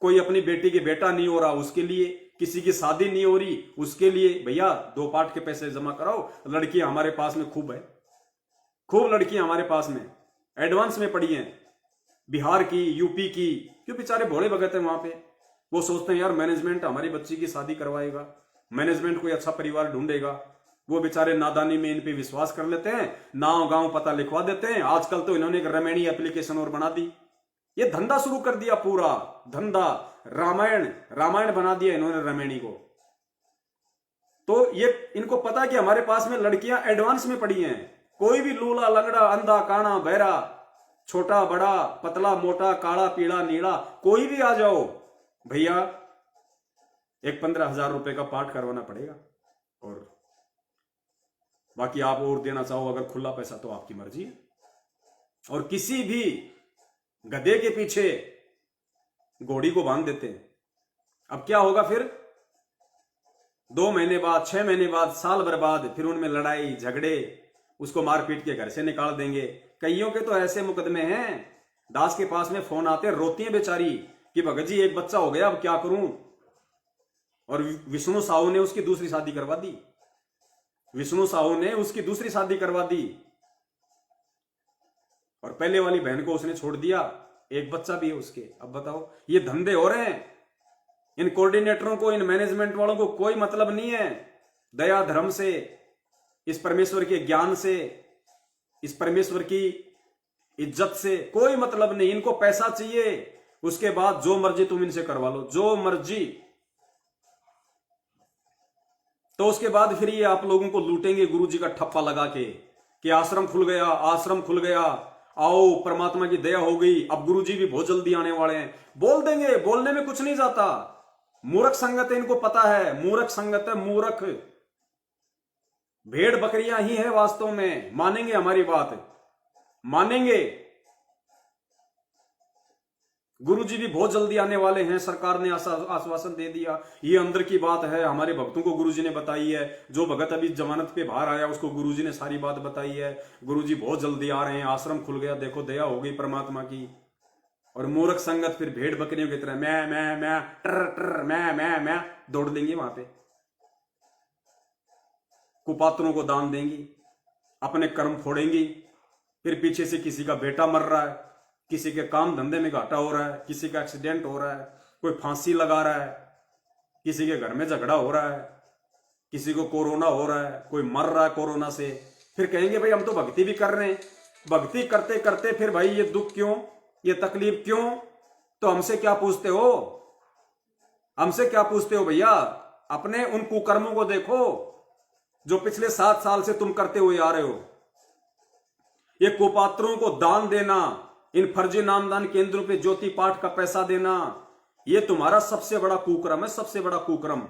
कोई अपनी बेटी के बेटा नहीं हो रहा उसके लिए, किसी की शादी नहीं हो रही उसके लिए, भैया 2 पाठ के पैसे जमा कराओ। लड़कियां हमारे पास में खूब है, खूब लड़कियां हमारे पास में एडवांस में पड़ी हैं, बिहार की, यूपी की। क्यों बेचारे भोले भगत हैं वहां पे। वो सोचते हैं यार मैनेजमेंट हमारी बच्ची की शादी करवाएगा, मैनेजमेंट कोई अच्छा परिवार ढूंढेगा। वो बेचारे नादानी में इन पे विश्वास कर लेते हैं, नाव गांव पता लिखवा देते हैं। आजकल तो इन्होंने एक रमेणी एप्लीकेशन और बना दी, ये धंधा शुरू कर दिया, पूरा धंधा। रामायण बना दिया इन्होंने रमेणी को। तो ये इनको पता है कि हमारे पास में लड़कियां एडवांस में पड़ी हैं। कोई भी लूला लंगड़ा, अंधा काना बहरा, छोटा बड़ा, पतला मोटा, काला पीला नीला, कोई भी आ जाओ भैया, एक 15,000 रुपए का पाठ करवाना पड़ेगा। और बाकी आप और देना चाहो अगर खुला पैसा तो आपकी मर्जी है। और किसी भी गधे के पीछे घोड़ी को बांध देते हैं। अब क्या होगा फिर? 2 महीने बाद, 6 महीने बाद, साल भर बाद फिर उनमें लड़ाई झगड़े, उसको मारपीट के घर से निकाल देंगे। कईयों के तो ऐसे मुकदमे हैं, दास के पास में फोन आते हैं, रोती है बेचारी कि भगत जी एक बच्चा हो गया, अब क्या करूं। और विष्णु साहू ने उसकी दूसरी शादी करवा दी, विष्णु साहू ने उसकी दूसरी शादी करवा दी, और पहले वाली बहन को उसने छोड़ दिया, एक बच्चा भी है उसके। अब बताओ, ये धंधे हो रहे हैं। इन कोऑर्डिनेटरों को, इन मैनेजमेंट वालों को कोई मतलब नहीं है दया धर्म से, इस परमेश्वर के ज्ञान से, इस परमेश्वर की इज्जत से कोई मतलब नहीं। इनको पैसा चाहिए, उसके बाद जो मर्जी तुम इनसे करवा लो, जो मर्जी। तो उसके बाद फिर ये आप लोगों को लूटेंगे गुरु जी का ठप्पा लगा के कि आश्रम खुल गया, आश्रम खुल गया, आओ परमात्मा की दया हो गई, अब गुरु जी भी बहुत जल्दी आने वाले हैं। बोल देंगे, बोलने में कुछ नहीं जाता। मूर्ख संगत है, इनको पता है, मूर्ख संगत है, मूर्ख। भेड़ बकरियां ही है वास्तव में। मानेंगे हमारी बात, मानेंगे। गुरुजी भी बहुत जल्दी आने वाले हैं, सरकार ने आश्वासन दे दिया। ये अंदर की बात है, हमारे भक्तों को गुरुजी ने बताई है। जो भगत अभी जमानत पे बाहर आया उसको गुरुजी ने सारी बात बताई है। गुरुजी बहुत जल्दी आ रहे हैं, आश्रम खुल गया, देखो दया हो गई परमात्मा की। और मूर्ख संगत फिर भेड़ बकरियों की तरह मैं टर टर मैं दौड़ देंगे वहां पे, कुपात्रों को दान देंगी, अपने कर्म फोड़ेंगी। फिर पीछे से किसी का बेटा मर रहा है, किसी के काम धंधे में घाटा हो रहा है, किसी का एक्सीडेंट हो रहा है, कोई फांसी लगा रहा है, किसी के घर में झगड़ा हो रहा है, किसी को कोरोना हो रहा है, कोई मर रहा है कोरोना से। फिर कहेंगे भाई हम तो भक्ति भी कर रहे हैं, भक्ति करते करते फिर भाई ये दुख क्यों, ये तकलीफ क्यों? तो हमसे क्या पूछते हो, हमसे क्या पूछते हो भैया? अपने उन कुकर्मों को देखो जो पिछले 7 साल से तुम करते हुए आ रहे हो। ये कुपात्रों को दान देना, इन फर्जी नामदान केंद्रों पे ज्योति पाठ का पैसा देना, ये तुम्हारा सबसे बड़ा कुकर्म है, सबसे बड़ा कुकर्म।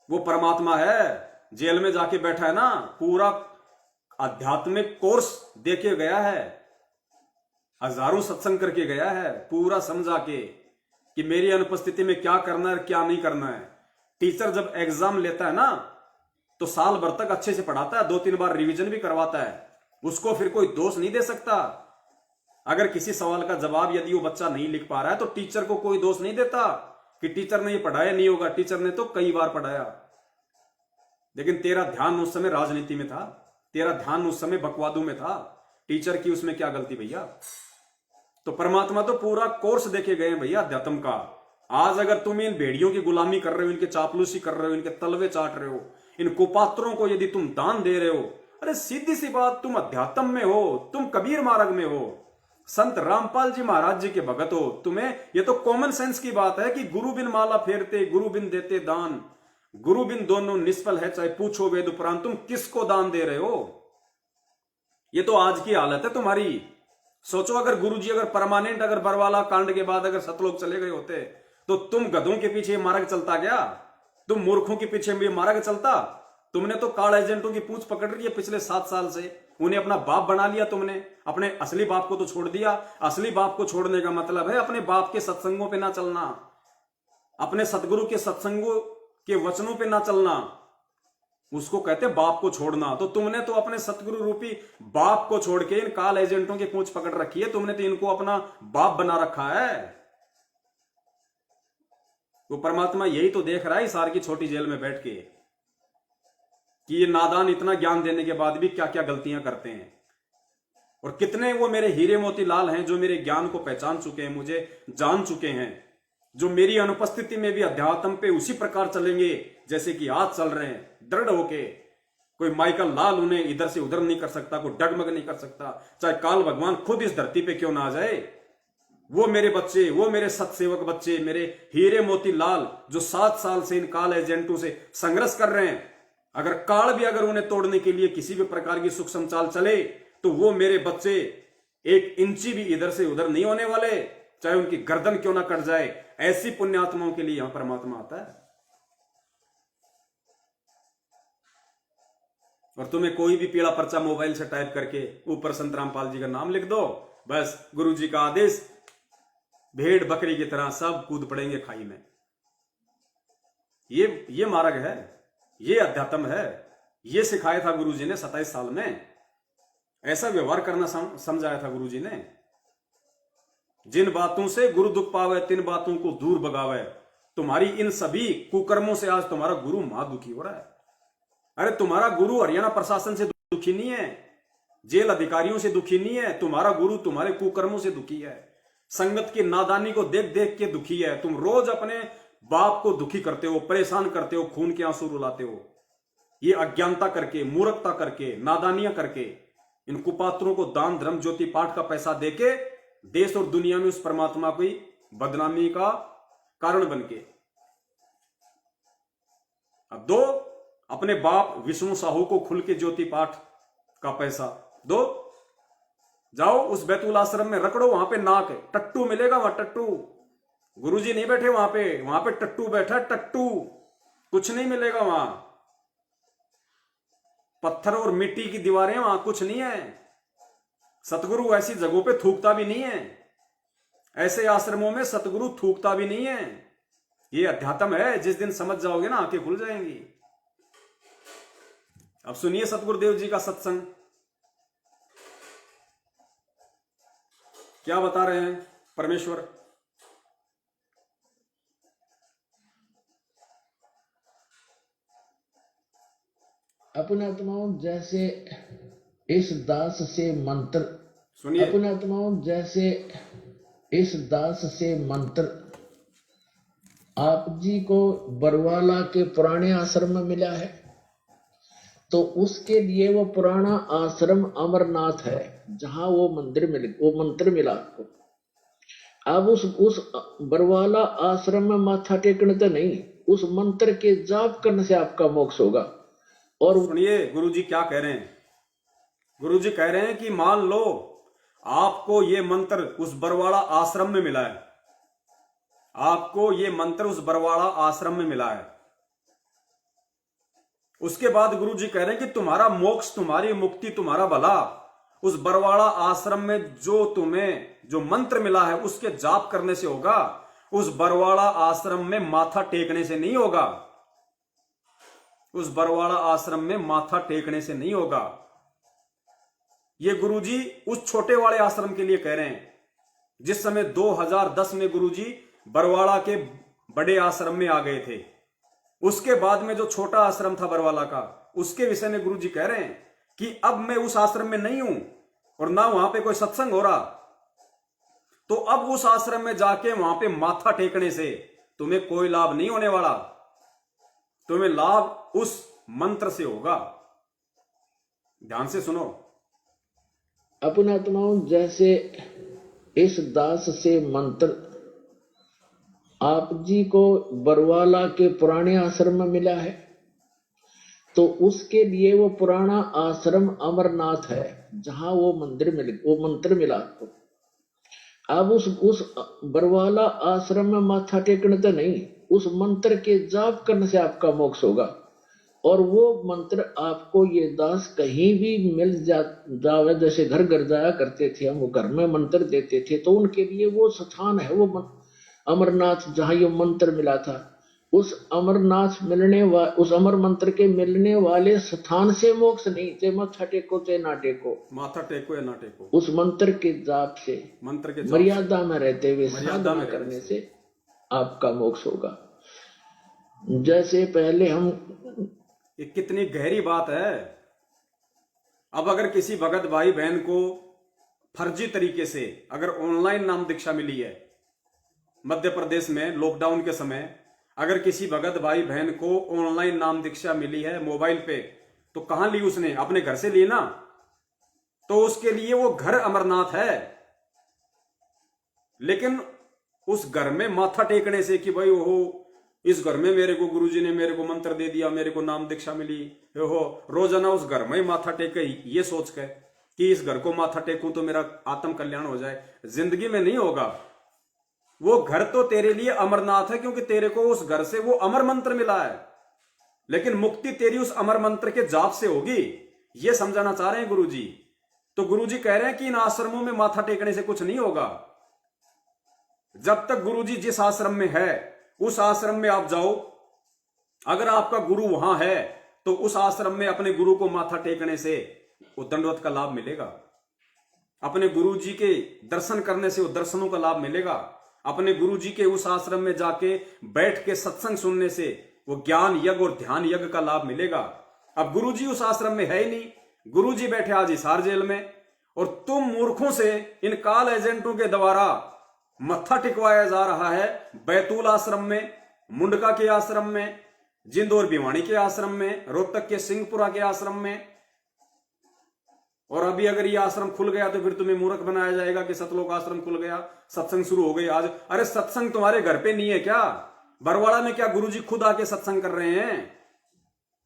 वो परमात्मा है, जेल में जाके बैठा है ना, पूरा आध्यात्मिक कोर्स देके गया है, हजारों सत्संग करके गया है, पूरा समझा के कि मेरी अनुपस्थिति में क्या करना है क्या नहीं करना है। टीचर जब एग्जाम लेता है ना तो साल भर तक अच्छे से पढ़ाता है, 2-3 बार रिवीजन भी करवाता है, उसको फिर कोई दोष नहीं दे सकता। अगर किसी सवाल का जवाब यदि वो बच्चा नहीं लिख पा रहा है तो टीचर को कोई दोष नहीं देता कि टीचर ने ये पढ़ाया नहीं होगा, टीचर ने तो कई बार पढ़ाया। लेकिन तेरा ध्यान उस समय राजनीति में था, तेरा ध्यान उस समय बकवादों में था, टीचर की उसमें क्या गलती भैया? तो परमात्मा तो पूरा कोर्स देके गए हैं भैया अध्यात्म का। आज अगर तुम इन भेड़ियों की गुलामी कर रहे हो, इनके चापलूसी कर रहे हो, इनके तलवे चाट रहे हो, इन कुपात्रों को यदि तुम दान दे रहे हो, अरे सीधी सी बात, तुम अध्यात्म में हो, तुम कबीर मार्ग में हो, संत रामपाल जी महाराज जी के भगत हो। तुम्हें ये तो कॉमन सेंस की बात है कि गुरु बिन माला फेरते, गुरु बिन देते दान, गुरु बिन दोनों निष्फल है, चाहे पूछो वेद उपरांत। तुम किसको दान दे रहे हो? ये तो आज की हालत है तुम्हारी। सोचो अगर गुरुजी अगर परमानेंट, अगर बरवाला कांड के बाद अगर सतलोक चले गए होते तो तुम गधों के पीछे मार्ग चलता गया, तुम मूर्खों के पीछे भी मार्ग चलता, तुमने तो कार्ड एजेंटों की पूंछ पकड़ रही है पिछले 7 साल से। उन्हें अपना बाप बना लिया तुमने, अपने असली बाप को तो छोड़ दिया। असली बाप को छोड़ने का मतलब है अपने बाप के सत्संगों पे ना चलना, अपने सतगुरु के सत्संगों के वचनों पे ना चलना, उसको कहते हैं बाप को छोड़ना। तो तुमने तो अपने सतगुरु रूपी बाप को छोड़ के इन काल एजेंटों की पूंछ पकड़ रखी है। तुमने तो इनको अपना बाप बना रखा है। वो परमात्मा यही तो देख रहा है इस सार की छोटी जेल में बैठ के कि ये नादान इतना ज्ञान देने के बाद भी क्या क्या गलतियां करते हैं। और कितने वो मेरे हीरे मोती लाल हैं जो मेरे ज्ञान को पहचान चुके हैं, मुझे जान चुके हैं, जो मेरी अनुपस्थिति में भी अध्यात्म पे उसी प्रकार चलेंगे जैसे कि आज चल रहे हैं, दृढ़ होके। कोई माइकल लाल उन्हें इधर से उधर नहीं कर सकता, कोई डगमग नहीं कर सकता, चाहे काल भगवान खुद इस धरती पे क्यों ना आ जाए। वो मेरे बच्चे, वो मेरे सतसेवक बच्चे, मेरे हीरे मोती लाल जो 7 साल से इन काल एजेंटों से संघर्ष कर रहे हैं, अगर काल भी अगर उन्हें तोड़ने के लिए किसी भी प्रकार की सूक्ष्म चाल चले तो वो मेरे बच्चे 1 इंची भी इधर से उधर नहीं होने वाले, चाहे उनकी गर्दन क्यों ना कट जाए। ऐसी पुण्यात्माओं के लिए यहां परमात्मा आता है। और तुम्हें कोई भी पीला पर्चा मोबाइल से टाइप करके ऊपर संत रामपाल जी का नाम लिख दो, बस गुरु जी का आदेश, भेड़ बकरी की तरह सब कूद पड़ेंगे खाई में। ये मार्ग है, ये अध्यात्म है। ये सिखाया था गुरु जी ने 27 साल में। ऐसा व्यवहार करना समझाया था गुरु जी ने। जिन बातों से गुरु दुख पावे तिन बातों को दूर भगावे। तुम्हारी इन सभी कुकर्मों से आज तुम्हारा गुरु महा दुखी हो रहा है। अरे तुम्हारा गुरु हरियाणा प्रशासन से दुखी नहीं है, जेल अधिकारियों से दुखी नहीं है, तुम्हारा गुरु तुम्हारे कुकर्मों से दुखी है, संगत की नादानी को देख देख के दुखी है। तुम रोज अपने बाप को दुखी करते हो, परेशान करते हो, खून के आंसू रुलाते हो। ये अज्ञानता करके, मूर्खता करके, नादानियां करके, इन कुपात्रों को दान धर्म ज्योति पाठ का पैसा देके देश और दुनिया में उस परमात्मा की बदनामी का कारण बन के। अब दो अपने बाप विष्णु साहू को खुल के ज्योति पाठ का पैसा दो, जाओ उस बैतूल आश्रम में रखड़ो, वहां पे नाक है, टट्टू मिलेगा वहां, टट्टू। गुरुजी नहीं बैठे वहां पे टट्टू बैठा, टट्टू। कुछ नहीं मिलेगा वहां, पत्थर और मिट्टी की दीवारें, वहां कुछ नहीं है। सतगुरु ऐसी जगहों पे थूकता भी नहीं है, ऐसे आश्रमों में सतगुरु थूकता भी नहीं है। ये अध्यात्म है, जिस दिन समझ जाओगे ना आंखें खुल जाएंगी। अब सुनिए सतगुरुदेव जी का सत्संग क्या बता रहे हैं परमेश्वर। अपने आत्माओं जैसे इस दास से मंत्र, सुनिए, अपने आत्माओं जैसे इस दास से मंत्र आप जी को बरवाला के पुराने आश्रम में मिला है, तो उसके लिए वो पुराना आश्रम अमरनाथ है जहां वो मंत्र मिला आपको। अब उस बरवाला आश्रम में माथा टेकने तो नहीं, उस मंत्र के जाप करने से आपका मोक्ष होगा। और सुनिए गुरुजी क्या कह रहे हैं। गुरुजी कह रहे हैं कि मान लो आपको ये मंत्र उस बरवाड़ा आश्रम में मिला है, आपको ये मंत्र उस बरवाड़ा आश्रम में मिला है। उसके बाद गुरुजी कह रहे हैं कि तुम्हारा मोक्ष, तुम्हारी मुक्ति, तुम्हारा भला उस बरवाड़ा आश्रम में जो मंत्र मिला है उसके जाप करने से होगा। उस बरवाड़ा आश्रम में माथा टेकने से नहीं होगा, उस बरवाड़ा आश्रम में माथा टेकने से नहीं होगा। ये गुरुजी उस छोटे वाले आश्रम के लिए कह रहे हैं। जिस समय 2010 में गुरुजी बरवाड़ा के बड़े आश्रम में आ गए थे, उसके बाद में जो छोटा आश्रम था बरवाला का, उसके विषय में गुरुजी कह रहे हैं कि अब मैं उस आश्रम में नहीं हूं और ना वहां पे कोई सत्संग हो रहा, तो अब उस आश्रम में जाके वहां पे माथा टेकने से तुम्हें कोई लाभ नहीं होने वाला, तुम्हें लाभ उस मंत्र से होगा। ध्यान से सुनो। अपने आत्माओं जैसे इस दास से मंत्र आप जी को बरवाला के पुराने आश्रम में मिला है, तो उसके लिए वो पुराना आश्रम अमरनाथ है जहां वो मंत्र मिला आपको। अब उस बरवाला आश्रम में माथा टेकने तो नहीं, उस मंत्र के जाप करने से आपका मोक्ष होगा। और वो मंत्र आपको ये दास कहीं भी मिल जावे, जैसे घर घर जाया करते थे हम, वो घर में मंत्र देते थे, तो उनके लिए वो स्थान है, वो अमरनाथ, जहां ये मंत्र मिला था, उस अमरनाथ उस अमर मंत्र के मिलने वाले स्थान से मोक्ष नहीं, थे माथा टेको चे ना टेको, माथा टेको या ना टेको, उस मंत्र के जाप से, मंत्र के जाप मर्यादा में रहते हुए मर्यादा साधना में करने से आपका मोक्ष होगा। जैसे पहले हम, ये कितनी गहरी बात है। अब अगर किसी भगत भाई बहन को फर्जी तरीके से अगर ऑनलाइन नाम दीक्षा मिली है, मध्य प्रदेश में लॉकडाउन के समय अगर किसी भगत भाई बहन को ऑनलाइन नाम दीक्षा मिली है मोबाइल पे, तो कहां ली उसने? अपने घर से ली ना, तो उसके लिए वो घर अमरनाथ है। लेकिन उस घर में माथा टेकने से कि भाई ओहो इस घर में मेरे को गुरुजी ने मेरे को मंत्र दे दिया, मेरे को नाम दीक्षा मिली, ओहो रोजाना उस घर में ही माथा टेके, ये सोच के कि इस घर को माथा टेकूं तो मेरा आत्म कल्याण हो जाए, जिंदगी में नहीं होगा। वो घर तो तेरे लिए अमरनाथ है क्योंकि तेरे को उस घर से वो अमर मंत्र मिला है, लेकिन मुक्ति तेरी उस अमर मंत्र के जाप से होगी, ये समझाना चाह रहे हैं गुरुजी। तो गुरुजी कह रहे हैं कि इन आश्रमों में माथा टेकने से कुछ नहीं होगा। जब तक गुरुजी जिस आश्रम में है उस आश्रम में आप जाओ, अगर आपका गुरु वहां है तो उस आश्रम में अपने गुरु को माथा टेकने से वो दंडवत का लाभ मिलेगा, अपने गुरुजी के दर्शन करने से वो दर्शनों का लाभ मिलेगा, अपने गुरुजी के उस आश्रम में जाके बैठ के सत्संग सुनने से वो ज्ञान यज्ञ और ध्यान यज्ञ का लाभ मिलेगा। अब गुरुजी उस आश्रम में है ही नहीं, गुरुजी बैठे आज हिसार जेल में, और तुम मूर्खों से इन काल एजेंटों के द्वारा मत्था टिकवाया जा रहा है बैतूल आश्रम में, मुंडका के आश्रम में, जिंदौर भिवानी के आश्रम में, रोहतक के सिंहपुरा के आश्रम में। और अभी अगर ये आश्रम खुल गया तो फिर तुम्हें मूर्ख बनाया जाएगा कि सतलोक आश्रम खुल गया, सत्संग शुरू हो गई आज। अरे सत्संग तुम्हारे घर पे नहीं है क्या? बरवाड़ा में क्या गुरुजी खुद आके सत्संग कर रहे हैं?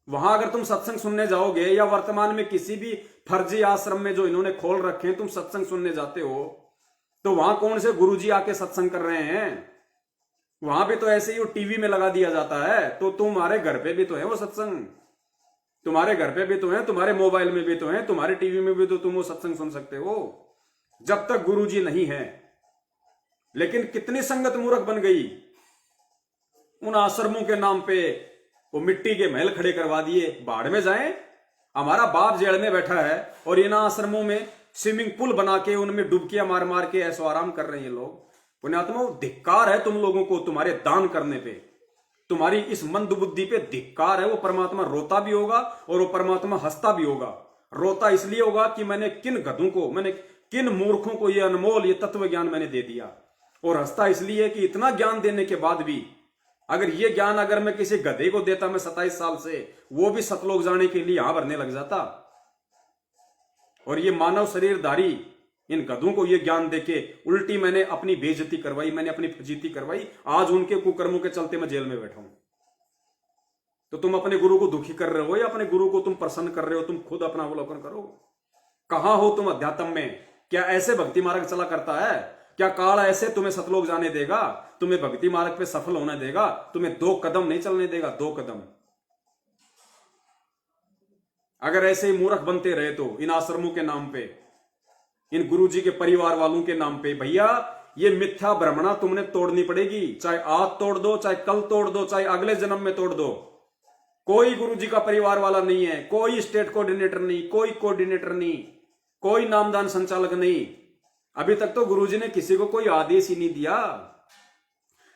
वहां अगर तुम सत्संग सुनने जाओगे या वर्तमान में किसी भी फर्जी आश्रम में जो इन्होंने खोल रखे हैं तुम सत्संग सुनने जाते हो, तो वहां कौन से गुरुजी आके सत्संग कर रहे हैं? वहां पे तो ऐसे ही वो टीवी में लगा दिया जाता है। तो तुम्हारे घर पे भी तो है वो सत्संग, तुम्हारे घर पे भी तो है, तुम्हारे मोबाइल में भी तो है, तुम्हारे टीवी में भी तो तुम वो सत्संग सुन सकते हो, जब तक गुरुजी नहीं है। लेकिन कितनी संगत मूर्ख बन गई, उन आश्रमों के नाम पे वो मिट्टी के महल खड़े करवा दिए। बाढ़ में जाएं, हमारा बाप जेल में बैठा है और इन आश्रमों में स्विमिंग पूल बना के उनमें डुबकियां मार मार के ऐसो आराम कर रहे हैं लोग। पुण्यात्मा धिक्कार है तुम लोगों को, तुम्हारे दान करने पे, तुम्हारी इस मंद बुद्धि पे धिक्कार है। वो परमात्मा रोता भी होगा और वो परमात्मा हंसता भी होगा। रोता इसलिए होगा कि मैंने किन गधों को, मैंने किन मूर्खों को ये अनमोल ये तत्व ज्ञान मैंने दे दिया, और हंसता इसलिए कि इतना ज्ञान देने के बाद भी अगर ये ज्ञान अगर मैं किसी गधे को देता मैं 27 साल से, वो भी सतलोक जाने के लिए यहां भरने लग जाता। और ये मानव शरीरधारी इन गधों को ये ज्ञान देके उल्टी मैंने अपनी बेइज्जती करवाई, मैंने अपनी फजीती करवाई। आज उनके कुकर्मों के चलते मैं जेल में बैठा हूं। तो तुम अपने गुरु को दुखी कर रहे हो या अपने गुरु को तुम प्रसन्न कर रहे हो? तुम खुद अपना अवलोकन करो। कहां हो तुम अध्यात्म में? क्या ऐसे भक्ति मार्ग चला करता है? क्या काल ऐसे तुम्हें सतलोक जाने देगा? तुम्हें भक्ति मार्ग पे सफल होने देगा? तुम्हें 2 कदम नहीं चलने देगा, 2 कदम। अगर ऐसे ही मूर्ख बनते रहे तो इन आश्रमों के नाम पे, इन गुरुजी के परिवार वालों के नाम पे, भैया ये मिथ्या भ्रमणा तुमने तोड़नी पड़ेगी। चाहे आज तोड़ दो, चाहे कल तोड़ दो, चाहे अगले जन्म में तोड़ दो। कोई गुरुजी का परिवार वाला नहीं है, कोई स्टेट कोऑर्डिनेटर नहीं, कोई कोऑर्डिनेटर नहीं, कोई नामदान संचालक नहीं। अभी तक तो गुरुजी ने किसी को कोई आदेश ही नहीं दिया।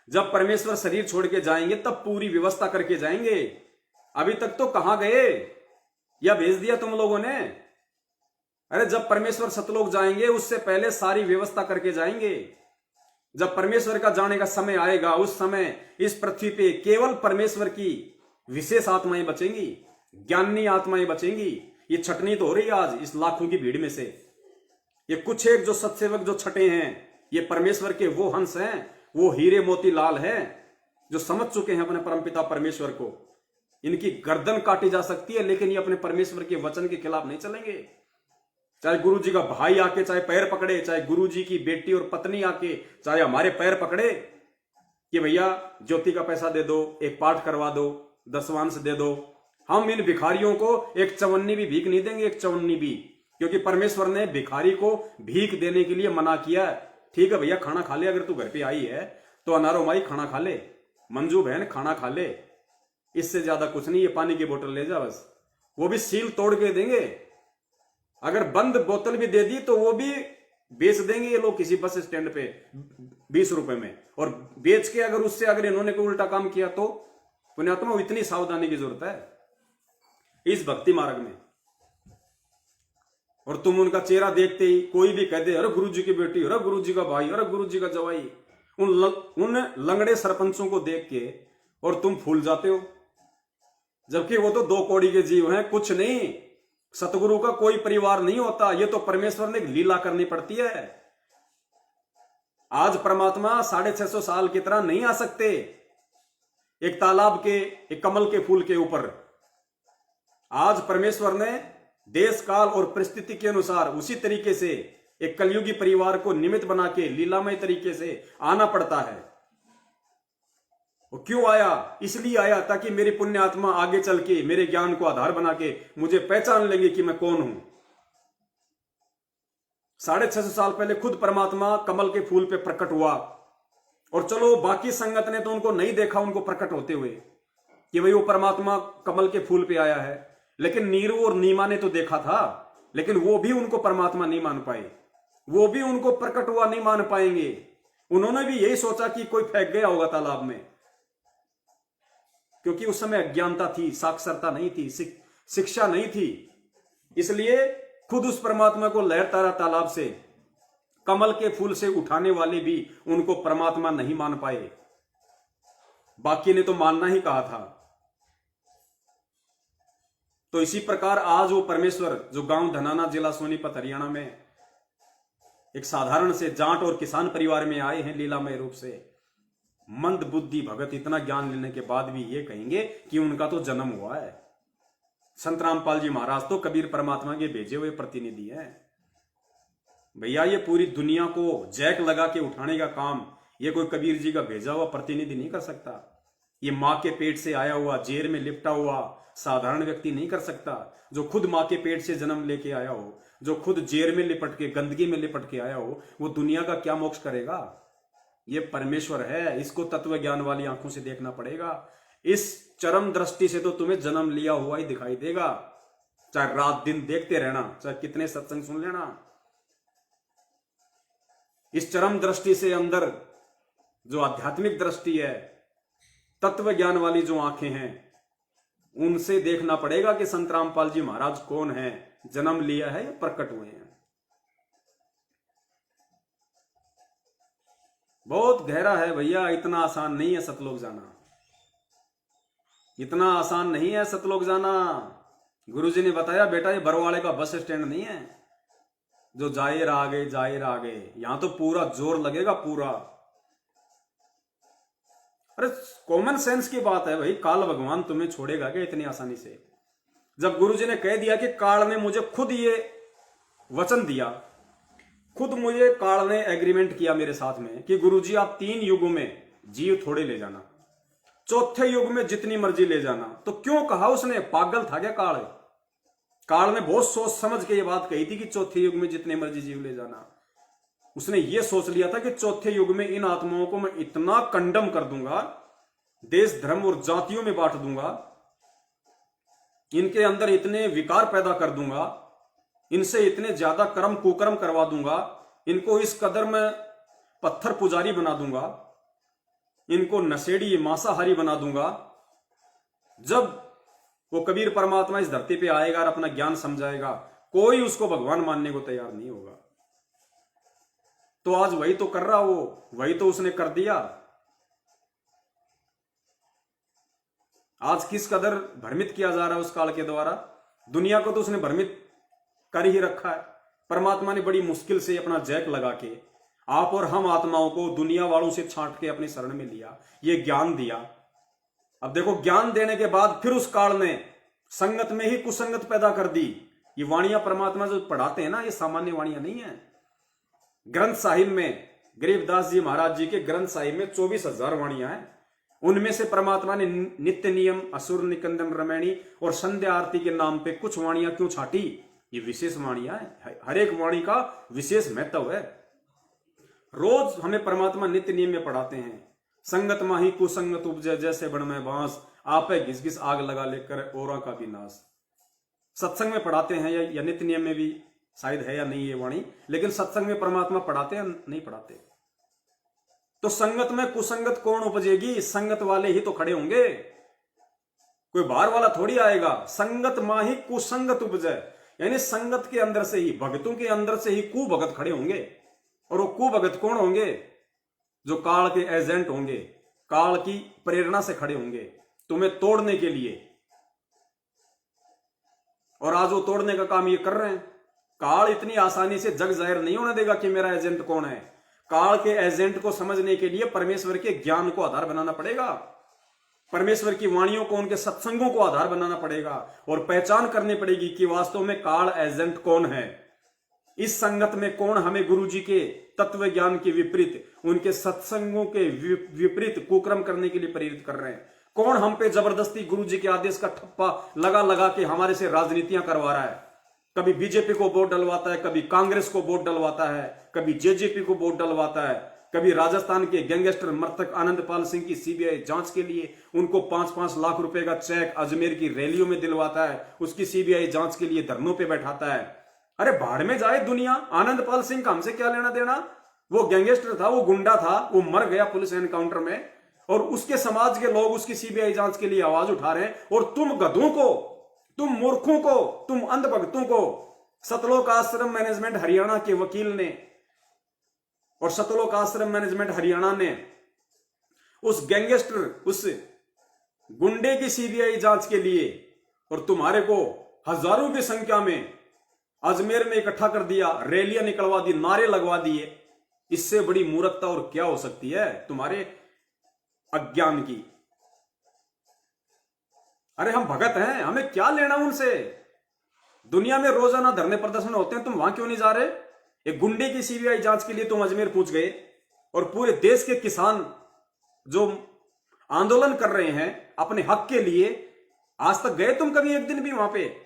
जब परमेश्वर शरीर छोड़ के जाएंगे तब पूरी व्यवस्था करके जाएंगे। अभी तक तो कहां गए या भेज दिया तुम लोगों ने? अरे जब परमेश्वर सतलोक जाएंगे उससे पहले सारी व्यवस्था करके जाएंगे। जब परमेश्वर का जाने का समय आएगा उस समय इस पृथ्वी पे केवल परमेश्वर की विशेष आत्माएं बचेंगी, ज्ञानी आत्माएं बचेंगी। ये छटनी तो हो रही है आज इस लाखों की भीड़ में से। ये कुछ एक जो सत्सेवक जो छटे हैं, ये परमेश्वर के वो हंस हैं, वो हीरे मोती लाल हैं जो समझ चुके हैं अपने परमपिता परमेश्वर को। इनकी गर्दन काटी जा सकती है लेकिन ये अपने परमेश्वर के वचन के खिलाफ नहीं चलेंगे। चाहे गुरु जी का भाई आके चाहे पैर पकड़े, चाहे गुरु जी की बेटी और पत्नी आके चाहे हमारे पैर पकड़े कि भैया ज्योति का पैसा दे दो, एक पाठ करवा दो, 10 वांस दे दो, हम इन भिखारियों को एक चवन्नी भी भीख नहीं देंगे, एक चवन्नी भी, क्योंकि परमेश्वर ने भिखारी को भीख देने के लिए मना किया है। ठीक है भैया, खाना खा ले, अगर तू घर पे आई है तो अनारो माई खाना खा ले, मंजू बहन खाना खा ले, इससे ज्यादा कुछ नहीं, ये पानी की बोतल ले जा बस। वो भी सील तोड़ के देंगे, अगर बंद बोतल भी दे दी तो वो भी बेच देंगे ये लोग किसी बस स्टैंड पे 20 रुपए में, और बेच के अगर उससे अगर इन्होंने कोई उल्टा काम किया तो पुण्यात्मा, इतनी सावधानी की जरूरत है इस भक्ति मार्ग में। और तुम उनका चेहरा देखते ही कोई भी कह दे अरे गुरु जी की बेटी, अरे गुरु जी का भाई, अरे गुरु जी का जवाई, उन लंगड़े सरपंचों को देख के और तुम फूल जाते हो, जबकि वो तो 2 कौड़ी के जीव हैं, कुछ नहीं। सतगुरु का कोई परिवार नहीं होता, ये तो परमेश्वर ने लीला करनी पड़ती है। आज परमात्मा 650 साल की तरह नहीं आ सकते एक तालाब के, एक कमल के फूल के ऊपर। आज परमेश्वर ने देश काल और परिस्थिति के अनुसार उसी तरीके से एक कलयुगी परिवार को निमित्त बना के लीलामय तरीके से आना पड़ता है। वो क्यों आया? इसलिए आया ताकि मेरी पुण्य आत्मा आगे चल के मेरे ज्ञान को आधार बना के मुझे पहचान लेंगे कि मैं कौन हूं। 650 साल पहले खुद परमात्मा कमल के फूल पे प्रकट हुआ, और चलो बाकी संगत ने तो उनको नहीं देखा उनको प्रकट होते हुए कि भाई वो परमात्मा कमल के फूल पे आया है, लेकिन नीरू और नीमा ने तो देखा था, लेकिन वो भी उनको परमात्मा नहीं मान पाए, वो भी उनको प्रकट हुआ नहीं मान पाएंगे। उन्होंने भी यही सोचा कि कोई फेंक गया होगा तालाब में, क्योंकि उस समय अज्ञानता थी, साक्षरता नहीं थी, शिक्षा नहीं थी। इसलिए खुद उस परमात्मा को लहर तारा तालाब से, कमल के फूल से उठाने वाले भी उनको परमात्मा नहीं मान पाए, बाकी ने तो मानना ही कहा था। तो इसी प्रकार आज वो परमेश्वर जो गांव धनाना, जिला सोनीपत, हरियाणा में एक साधारण से जाट और किसान परिवार में आए हैं लीलामय रूप से, मंद बुद्धि भगत इतना ज्ञान लेने के बाद भी ये कहेंगे कि उनका तो जन्म हुआ है। संत रामपाल जी महाराज तो कबीर परमात्मा के भेजे हुए प्रतिनिधि हैं। भैया ये पूरी दुनिया को जैक लगा के उठाने का काम ये कोई कबीर जी का भेजा हुआ प्रतिनिधि नहीं कर सकता। ये मां के पेट से आया हुआ, जेल में लिपटा हुआ साधारण व्यक्ति नहीं कर सकता। जो खुद मां के पेट से जन्म लेके आया हो, जो खुद जेल में लिपट के, गंदगी में लिपट के आया हो, वो दुनिया का क्या मोक्ष करेगा? ये परमेश्वर है, इसको तत्व ज्ञान वाली आंखों से देखना पड़ेगा। इस चरम दृष्टि से तो तुम्हें जन्म लिया हुआ ही दिखाई देगा, चाहे रात दिन देखते रहना, चाहे कितने सत्संग सुन लेना। इस चरम दृष्टि से अंदर जो आध्यात्मिक दृष्टि है, तत्व ज्ञान वाली जो आंखें हैं, उनसे देखना पड़ेगा कि संत रामपाल जी महाराज कौन है, जन्म लिया है या प्रकट हुए हैं। बहुत गहरा है भैया, इतना आसान नहीं है सतलोक जाना, इतना आसान नहीं है सतलोक जाना। गुरुजी ने बताया बेटा ये बरवाड़े का बस स्टैंड नहीं है जो जाए रागे जाए रागे, यहां तो पूरा जोर लगेगा पूरा। अरे कॉमन सेंस की बात है भाई, काल भगवान तुम्हें छोड़ेगा क्या इतनी आसानी से? जब गुरुजी ने कह दिया कि काल ने मुझे खुद ये वचन दिया, खुद मुझे काल ने एग्रीमेंट किया मेरे साथ में कि गुरुजी आप 3 युगों में जीव थोड़े ले जाना, 4थे युग में जितनी मर्जी ले जाना। तो क्यों कहा उसने? पागल था क्या काल? काल ने बहुत सोच समझ के ये बात कही थी कि 4थे युग में जितने मर्जी जीव ले जाना। उसने ये सोच लिया था कि 4थे युग में इन आत्माओं को मैं इतना कंडम कर दूंगा, देश धर्म और जातियों में बांट दूंगा, इनके अंदर इतने विकार पैदा कर दूंगा, इनसे इतने ज्यादा कर्म कुकर्म करवा दूंगा, इनको इस कदर में पत्थर पुजारी बना दूंगा, इनको नशेड़ी मांसाहारी बना दूंगा। जब वो कबीर परमात्मा इस धरती पे आएगा और अपना ज्ञान समझाएगा, कोई उसको भगवान मानने को तैयार नहीं होगा। तो आज वही तो कर रहा, वो वही तो उसने कर दिया। आज किस कदर भ्रमित किया जा रहा है उस काल के द्वारा, दुनिया को तो उसने भ्रमित कर ही रखा है। परमात्मा ने बड़ी मुश्किल से अपना जैक लगा के आप और हम आत्माओं को दुनिया वालों से छांट के अपनी शरण में लिया, ये ज्ञान दिया। अब देखो ज्ञान देने के बाद फिर उस काल ने संगत में ही कुसंगत पैदा कर दी। ये वाणियां परमात्मा जो पढ़ाते हैं ना, ये सामान्य वाणियां नहीं है। ग्रंथ साहिब में गरीबदास जी महाराज जी के ग्रंथ साहिब में 24,000 वाणियां हैं। उनमें से परमात्मा ने नित्य नियम, असुर निकंदन रमैणी और संध्या आरती के नाम पे कुछ वाणियां क्यों छाटी? ये विशेष वाणियां हैं, हर एक वाणी का विशेष महत्व है। रोज हमें परमात्मा नित्य नियम में पढ़ाते हैं, संगत माही कुसंगत उपजय जैसे बन में बांस, आपे घिस घिस आग लगा लेकर औरा का भी नाश। सत्संग में पढ़ाते हैं या नित्य नियम में भी शायद है या नहीं ये वाणी, लेकिन सत्संग में परमात्मा पढ़ाते हैं नहीं पढ़ाते? तो संगत में कुसंगत कौन उपजेगी? संगत वाले ही तो खड़े होंगे, कोई बाहर वाला थोड़ी आएगा। संगत माही कुसंगत उपजय, यानी संगत के अंदर से ही, भगतों के अंदर से ही कुभगत खड़े होंगे। और वो कुभगत कौन होंगे? जो काल के एजेंट होंगे, काल की प्रेरणा से खड़े होंगे तुम्हें तोड़ने के लिए। और आज वो तोड़ने का काम ये कर रहे हैं। काल इतनी आसानी से जग जाहिर नहीं होने देगा कि मेरा एजेंट कौन है। काल के एजेंट को समझने के लिए परमेश्वर के ज्ञान को आधार बनाना पड़ेगा, परमेश्वर की वाणियों को, उनके सत्संगों को आधार बनाना पड़ेगा और पहचान करनी पड़ेगी कि वास्तव में काल एजेंट कौन है। इस संगत में कौन हमें गुरु जी के तत्व ज्ञान के विपरीत, उनके सत्संगों के विपरीत कुकर्म करने के लिए प्रेरित कर रहे हैं। कौन हम पे जबरदस्ती गुरु जी के आदेश का ठप्पा लगा लगा के हमारे से राजनीतियां करवा रहा है। कभी बीजेपी को वोट डलवाता है, कभी कांग्रेस को वोट डलवाता है, कभी जेजेपी को वोट डलवाता है, कभी राजस्थान के गैंगस्टर मृतक आनंदपाल सिंह की सीबीआई जांच के लिए उनको 5-5 लाख रुपए का चेक अजमेर की रैलियों में दिलवाता है, उसकी सीबीआई जांच के लिए धरनों पे बैठाता है। अरे भाड़ में जाए दुनिया, आनंदपाल सिंह का हमसे क्या लेना देना? वो गैंगस्टर था, वो गुंडा था, वो मर गया पुलिस एनकाउंटर में, और उसके समाज के लोग उसकी सीबीआई जांच के लिए आवाज उठा रहे हैं। और तुम गधों को, तुम मूर्खों को, तुम अंधभक्तों को सतलोक आश्रम मैनेजमेंट हरियाणा के वकील ने और सतलोक आश्रम मैनेजमेंट हरियाणा ने उस गैंगस्टर, उस गुंडे की सीबीआई जांच के लिए और तुम्हारे को हजारों की संख्या में अजमेर में इकट्ठा कर दिया, रैलियां निकलवा दी, नारे लगवा दिए। इससे बड़ी मूर्खता और क्या हो सकती है तुम्हारे अज्ञान की? अरे हम भगत हैं, हमें क्या लेना उनसे? दुनिया में रोजाना धरने प्रदर्शन होते हैं, तुम वहां क्यों नहीं जा रहे? एक गुंडे की सीबीआई जांच के लिए तुम अजमेर पहुंच गए और पूरे देश के किसान जो आंदोलन कर रहे हैं अपने हक के लिए, आज तक गए तुम कभी एक दिन भी वहां पे?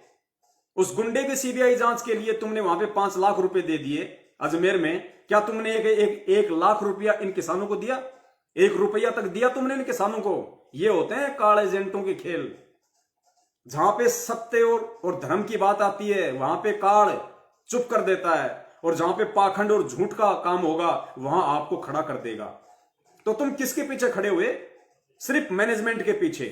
उस गुंडे की सीबीआई जांच के लिए तुमने वहां पे 5 लाख रुपए दे दिए अजमेर में। क्या तुमने एक लाख रुपया इन किसानों को दिया? 1 रुपया तक दिया तुमने इन किसानों को? ये होते हैं काल एजेंटों के खेल। जहां पे सत्य और धर्म की बात आती है वहां पे काल चुप कर देता है, और जहां पे पाखंड और झूठ का काम होगा वहां आपको खड़ा कर देगा। तो तुम किसके पीछे खड़े हुए? सिर्फ मैनेजमेंट के पीछे।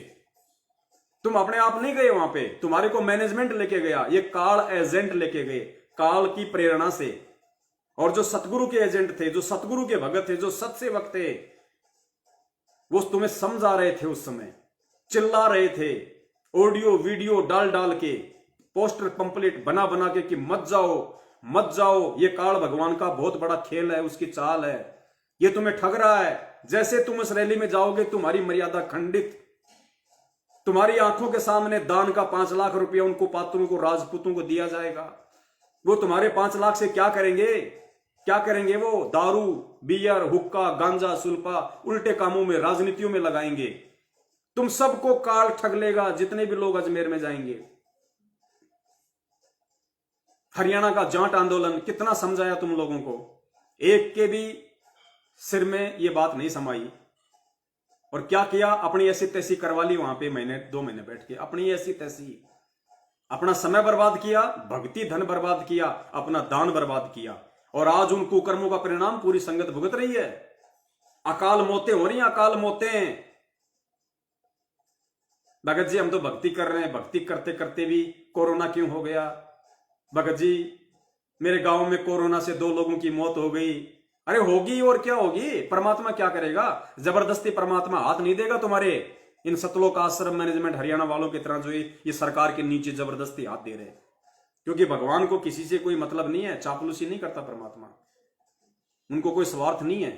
तुम अपने आप नहीं गए वहां पे, तुम्हारे को मैनेजमेंट लेके गया, ये काल एजेंट लेके गए काल की प्रेरणा से। और जो सतगुरु के एजेंट थे, जो सतगुरु के भगत थे, जो सत्सेवक थे, वो तुम्हें समझा रहे थे, उस समय चिल्ला रहे थे, ऑडियो वीडियो डाल डाल के, पोस्टर पंपलेट बना बना के कि मत जाओ मत जाओ, ये काल भगवान का बहुत बड़ा खेल है, उसकी चाल है, ये तुम्हें ठग रहा है। जैसे तुम उस रैली में जाओगे तुम्हारी मर्यादा खंडित, तुम्हारी आंखों के सामने दान का 5 लाख रुपया उनको पात्रों को, राजपूतों को दिया जाएगा। वो तुम्हारे 5 लाख से क्या करेंगे? क्या करेंगे? वो दारू, बियर, हुक्का, गांजा, सुल्फा, उल्टे कामों में, राजनीतियों में लगाएंगे। तुम सबको काल ठग लेगा, जितने भी लोग अजमेर में जाएंगे। हरियाणा का जाट आंदोलन कितना समझाया तुम लोगों को, एक के भी सिर में ये बात नहीं समाई। और क्या किया? अपनी ऐसी तैसी करवा ली वहां पे, महीने 2 महीने बैठ के अपनी ऐसी तैसी, अपना समय बर्बाद किया, भक्ति धन बर्बाद किया, अपना दान बर्बाद किया। और आज उन कुकर्मों का परिणाम पूरी संगत भुगत रही है। अकाल मौतें हो रही हैं, अकाल मौतें। भगत जी हम तो भक्ति कर रहे हैं, भक्ति करते करते भी कोरोना क्यों हो गया? भगत जी मेरे गांव में कोरोना से 2 लोगों की मौत हो गई। अरे होगी और क्या होगी? परमात्मा क्या करेगा? जबरदस्ती परमात्मा हाथ नहीं देगा तुम्हारे इन सतलोक आश्रम मैनेजमेंट हरियाणा वालों की तरह जो ये सरकार के नीचे जबरदस्ती हाथ दे रहे। क्योंकि भगवान को किसी से कोई मतलब नहीं है, चापलूसी नहीं करता परमात्मा, उनको कोई स्वार्थ नहीं है।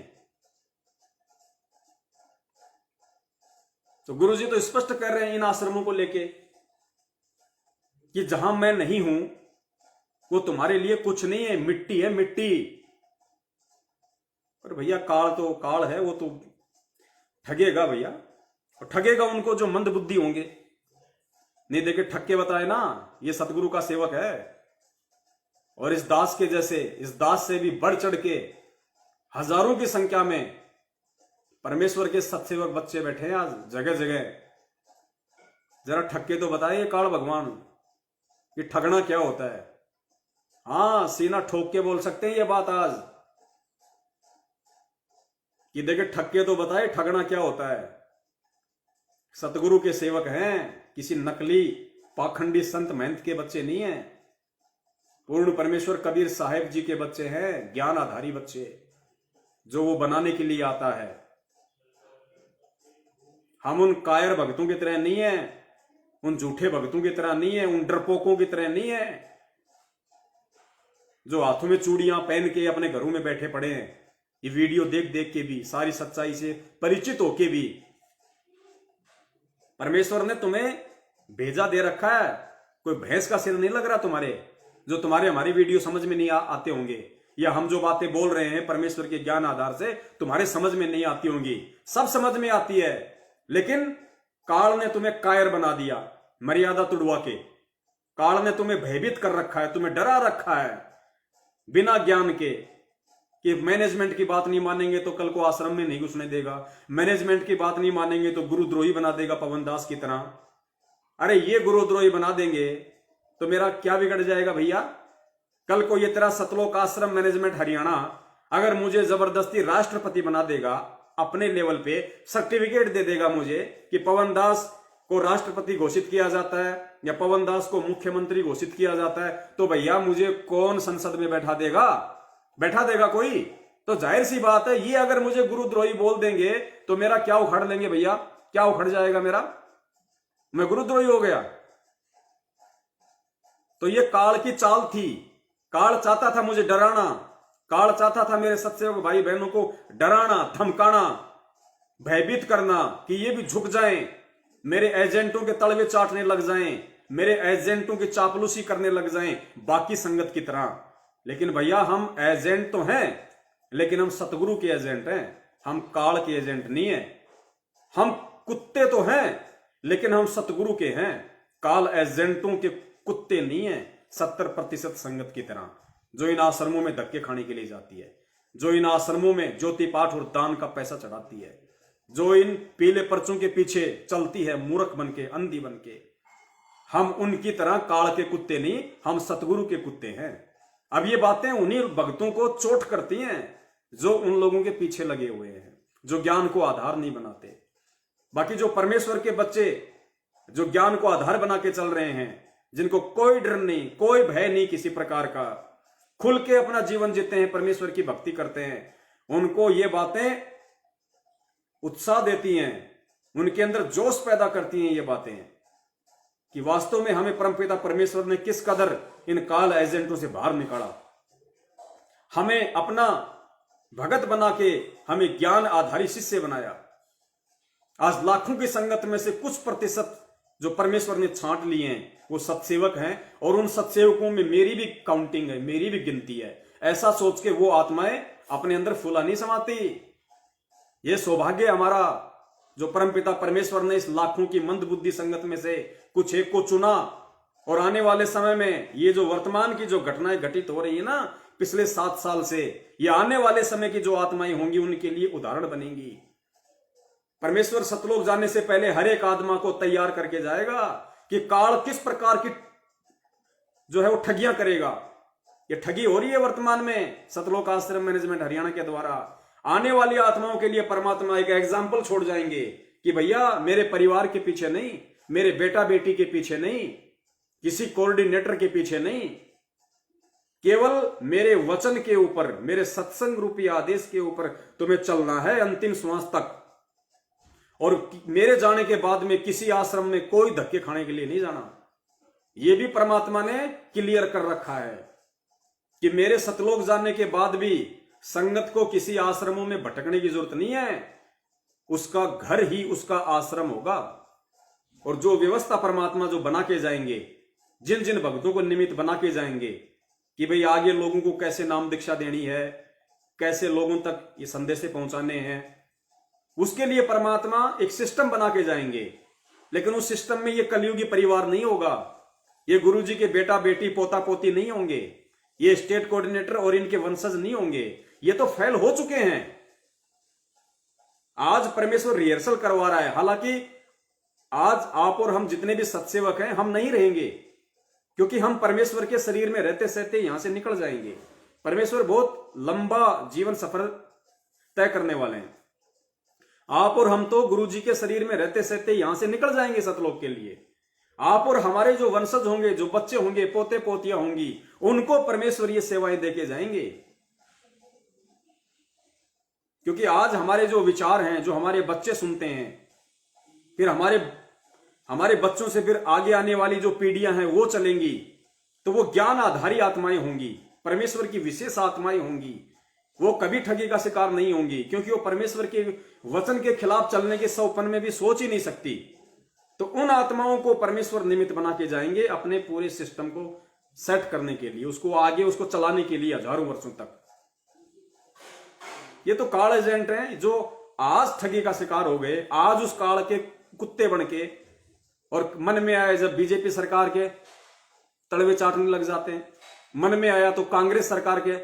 तो गुरु जी तो स्पष्ट कर रहे हैं इन आश्रमों को लेके कि जहां मैं नहीं हूं वो तुम्हारे लिए कुछ नहीं है, मिट्टी है, मिट्टी। पर भैया काल तो काल है, वो तो ठगेगा भैया। और ठगेगा उनको जो मंद बुद्धि होंगे। नहीं देखे ठग के बताए ना, ये सतगुरु का सेवक है। और इस दास के जैसे, इस दास से भी बढ़ चढ़ के हजारों की संख्या में परमेश्वर के सतसेवक बच्चे बैठे हैं आज जगह जगह। जरा ठग के तो बताए ये काल भगवान, ये ठगना क्या होता है। हां, सीना ठोक के बोल सकते हैं ये बात आज कि देखे ठग के तो बताए ठगना क्या होता है। सतगुरु के सेवक हैं, किसी नकली पाखंडी संत महंत के बच्चे नहीं हैं। पूर्ण परमेश्वर कबीर साहेब जी के बच्चे हैं, ज्ञान आधारी बच्चे, जो वो बनाने के लिए आता है। हम उन कायर भक्तों की तरह नहीं है, उन झूठे भक्तों की तरह नहीं है, उन डरपोकों की तरह नहीं है जो हाथों में चूड़ियां पहन के अपने घरों में बैठे पड़े हैं। ये वीडियो देख देख के भी, सारी सच्चाई से परिचित होके भी परमेश्वर ने तुम्हें भेजा दे रखा है। कोई भैंस का सिर नहीं लग रहा तुम्हारे, जो तुम्हारे हमारी वीडियो समझ में नहीं आते होंगे, या हम जो बातें बोल रहे हैं परमेश्वर के ज्ञान आधार से तुम्हारे समझ में नहीं आती होंगी। सब समझ में आती है, लेकिन काल ने तुम्हें कायर बना दिया, मर्यादा तुड़वा के। काल ने तुम्हें भयभीत कर रखा है, तुम्हें डरा रखा है बिना ज्ञान के, कि मैनेजमेंट की बात नहीं मानेंगे तो कल को आश्रम में नहीं घुसने देगा, मैनेजमेंट की बात नहीं मानेंगे तो गुरुद्रोही बना देगा पवन दास की तरह। अरे ये गुरुद्रोही बना देंगे तो मेरा क्या बिगड़ जाएगा भैया। कल को ये तेरा सतलोक आश्रम मैनेजमेंट हरियाणा अगर मुझे जबरदस्ती राष्ट्रपति बना देगा, अपने लेवल पे सर्टिफिकेट दे देगा मुझे कि पवन दास को राष्ट्रपति घोषित किया जाता है या पवन दास को मुख्यमंत्री घोषित किया जाता है, तो भैया मुझे कौन संसद में बैठा देगा? बैठा देगा कोई? तो जाहिर सी बात है, ये अगर मुझे गुरुद्रोही बोल देंगे तो मेरा क्या उखड़ लेंगे भैया? क्या उखड़ जाएगा मेरा? मैं गुरुद्रोही हो गया। तो ये काल की चाल थी। काल चाहता था मुझे डराना, काल चाहता था मेरे सत्सेवक भाई बहनों को डराना, धमकाना, भयभीत करना कि ये भी झुक जाएं, मेरे एजेंटों के तलवे चाटने लग जाएं, मेरे एजेंटों की चापलूसी करने लग जाएं बाकी संगत की तरह। लेकिन भैया हम एजेंट तो हैं, लेकिन हम सतगुरु के एजेंट हैं, हम काल के एजेंट नहीं है। हम कुत्ते तो हैं, लेकिन हम सतगुरु के हैं, काल एजेंटों के कुत्ते नहीं है। 70% संगत की तरह जो इन आश्रमों में धक्के खाने के लिए जाती है, जो इन आश्रमों में ज्योति पाठ और दान का पैसा चढ़ाती है, जो इन पीले पर्चों के पीछे चलती है मूर्ख बन के, अंधी बन के, हम उनकी तरह काल के कुत्ते नहीं, हम सतगुरु के कुत्ते हैं। अब ये बातें उन्हीं भक्तों को चोट करती हैं जो उन लोगों के पीछे लगे हुए हैं, जो ज्ञान को आधार नहीं बनाते। बाकी जो परमेश्वर के बच्चे जो ज्ञान को आधार बना के चल रहे हैं, जिनको कोई डर नहीं, कोई भय नहीं किसी प्रकार का, खुल के अपना जीवन जीते हैं, परमेश्वर की भक्ति करते हैं, उनको ये बातें उत्साह देती हैं, उनके अंदर जोश पैदा करती हैं ये बातें कि वास्तव में हमें परमपिता परमेश्वर ने किस कदर इन काल एजेंटों से बाहर निकाला, हमें अपना भगत बना के हमें ज्ञान आधारी शिष्य बनाया। आज लाखों की संगत में से कुछ प्रतिशत जो परमेश्वर ने छांट लिए हैं वो सत्सेवक हैं, और उन सत्सेवकों में मेरी भी काउंटिंग है, मेरी भी गिनती है। ऐसा सोच के वो आत्माएं अपने अंदर फूला नहीं समाती। ये सौभाग्य हमारा जो परमपिता परमेश्वर ने इस लाखों की मंद बुद्धि संगत में से कुछ एक को चुना, और आने वाले समय में ये जो वर्तमान की जो घटनाएं घटित हो रही है ना पिछले 7 साल से, ये आने वाले समय की जो आत्माएं होंगी उनके लिए उदाहरण बनेंगी। परमेश्वर सतलोक जाने से पहले हर एक आत्मा को तैयार करके जाएगा कि काल किस प्रकार की जो है वो ठगियां करेगा। ये ठगी हो रही है वर्तमान में सतलोक आश्रम मैनेजमेंट हरियाणा के द्वारा। आने वाली आत्माओं के लिए परमात्मा एक एग्जाम्पल छोड़ जाएंगे कि भैया मेरे परिवार के पीछे नहीं, मेरे बेटा बेटी के पीछे नहीं, किसी कोऑर्डिनेटर के पीछे नहीं, केवल मेरे वचन के ऊपर, मेरे सत्संग रूपी आदेश के ऊपर तुम्हें चलना है अंतिम श्वास तक। और मेरे जाने के बाद में किसी आश्रम में कोई धक्के खाने के लिए नहीं जाना। यह भी परमात्मा ने क्लियर कर रखा है कि मेरे सतलोक जाने के बाद भी संगत को किसी आश्रमों में भटकने की जरूरत नहीं है, उसका घर ही उसका आश्रम होगा। और जो व्यवस्था परमात्मा जो बना के जाएंगे, जिन जिन भक्तों को निमित्त बना के जाएंगे कि भाई आगे लोगों को कैसे नाम दीक्षा देनी है, कैसे लोगों तक ये संदेश पहुंचाने हैं, उसके लिए परमात्मा एक सिस्टम बना के जाएंगे, लेकिन उस सिस्टम में ये कलयुगी परिवार नहीं होगा, ये गुरुजी के बेटा बेटी पोता पोती नहीं होंगे, ये स्टेट कोऑर्डिनेटर और इनके वंशज नहीं होंगे, ये तो फेल हो चुके हैं। आज परमेश्वर रिहर्सल करवा रहा है। हालांकि आज आप और हम जितने भी सत्सेवक हैं, हम नहीं रहेंगे, क्योंकि हम परमेश्वर के शरीर में रहते सहते यहां से निकल जाएंगे। परमेश्वर बहुत लंबा जीवन सफर तय करने वाले हैं। आप और हम तो गुरु जी के शरीर में रहते सहते यहां से निकल जाएंगे सतलोक के लिए। आप और हमारे जो वंशज होंगे, जो बच्चे होंगे, पोते पोतियां होंगी, उनको परमेश्वर ये सेवाएं देके जाएंगे। क्योंकि आज हमारे जो विचार हैं, जो हमारे बच्चे सुनते हैं, फिर हमारे बच्चों से फिर आगे आने वाली जो पीढ़ियां हैं वो चलेंगी, तो वो ज्ञान आधारी आत्माएं होंगी, परमेश्वर की विशेष आत्माएं होंगी। वो कभी ठगी का शिकार नहीं होंगी, क्योंकि वो परमेश्वर के वचन के खिलाफ चलने के सौपन में भी सोच ही नहीं सकती। तो उन आत्माओं को परमेश्वर निमित्त बना के जाएंगे अपने पूरे सिस्टम को सेट करने के लिए, उसको आगे उसको चलाने के लिए हजारों वर्षों तक। ये तो काल एजेंट हैं जो आज ठगी का शिकार हो गए, आज उस काल के कुत्ते बन के, और मन में आया जब बीजेपी सरकार के तलवे चाटने लग जाते हैं, मन में आया तो कांग्रेस सरकार के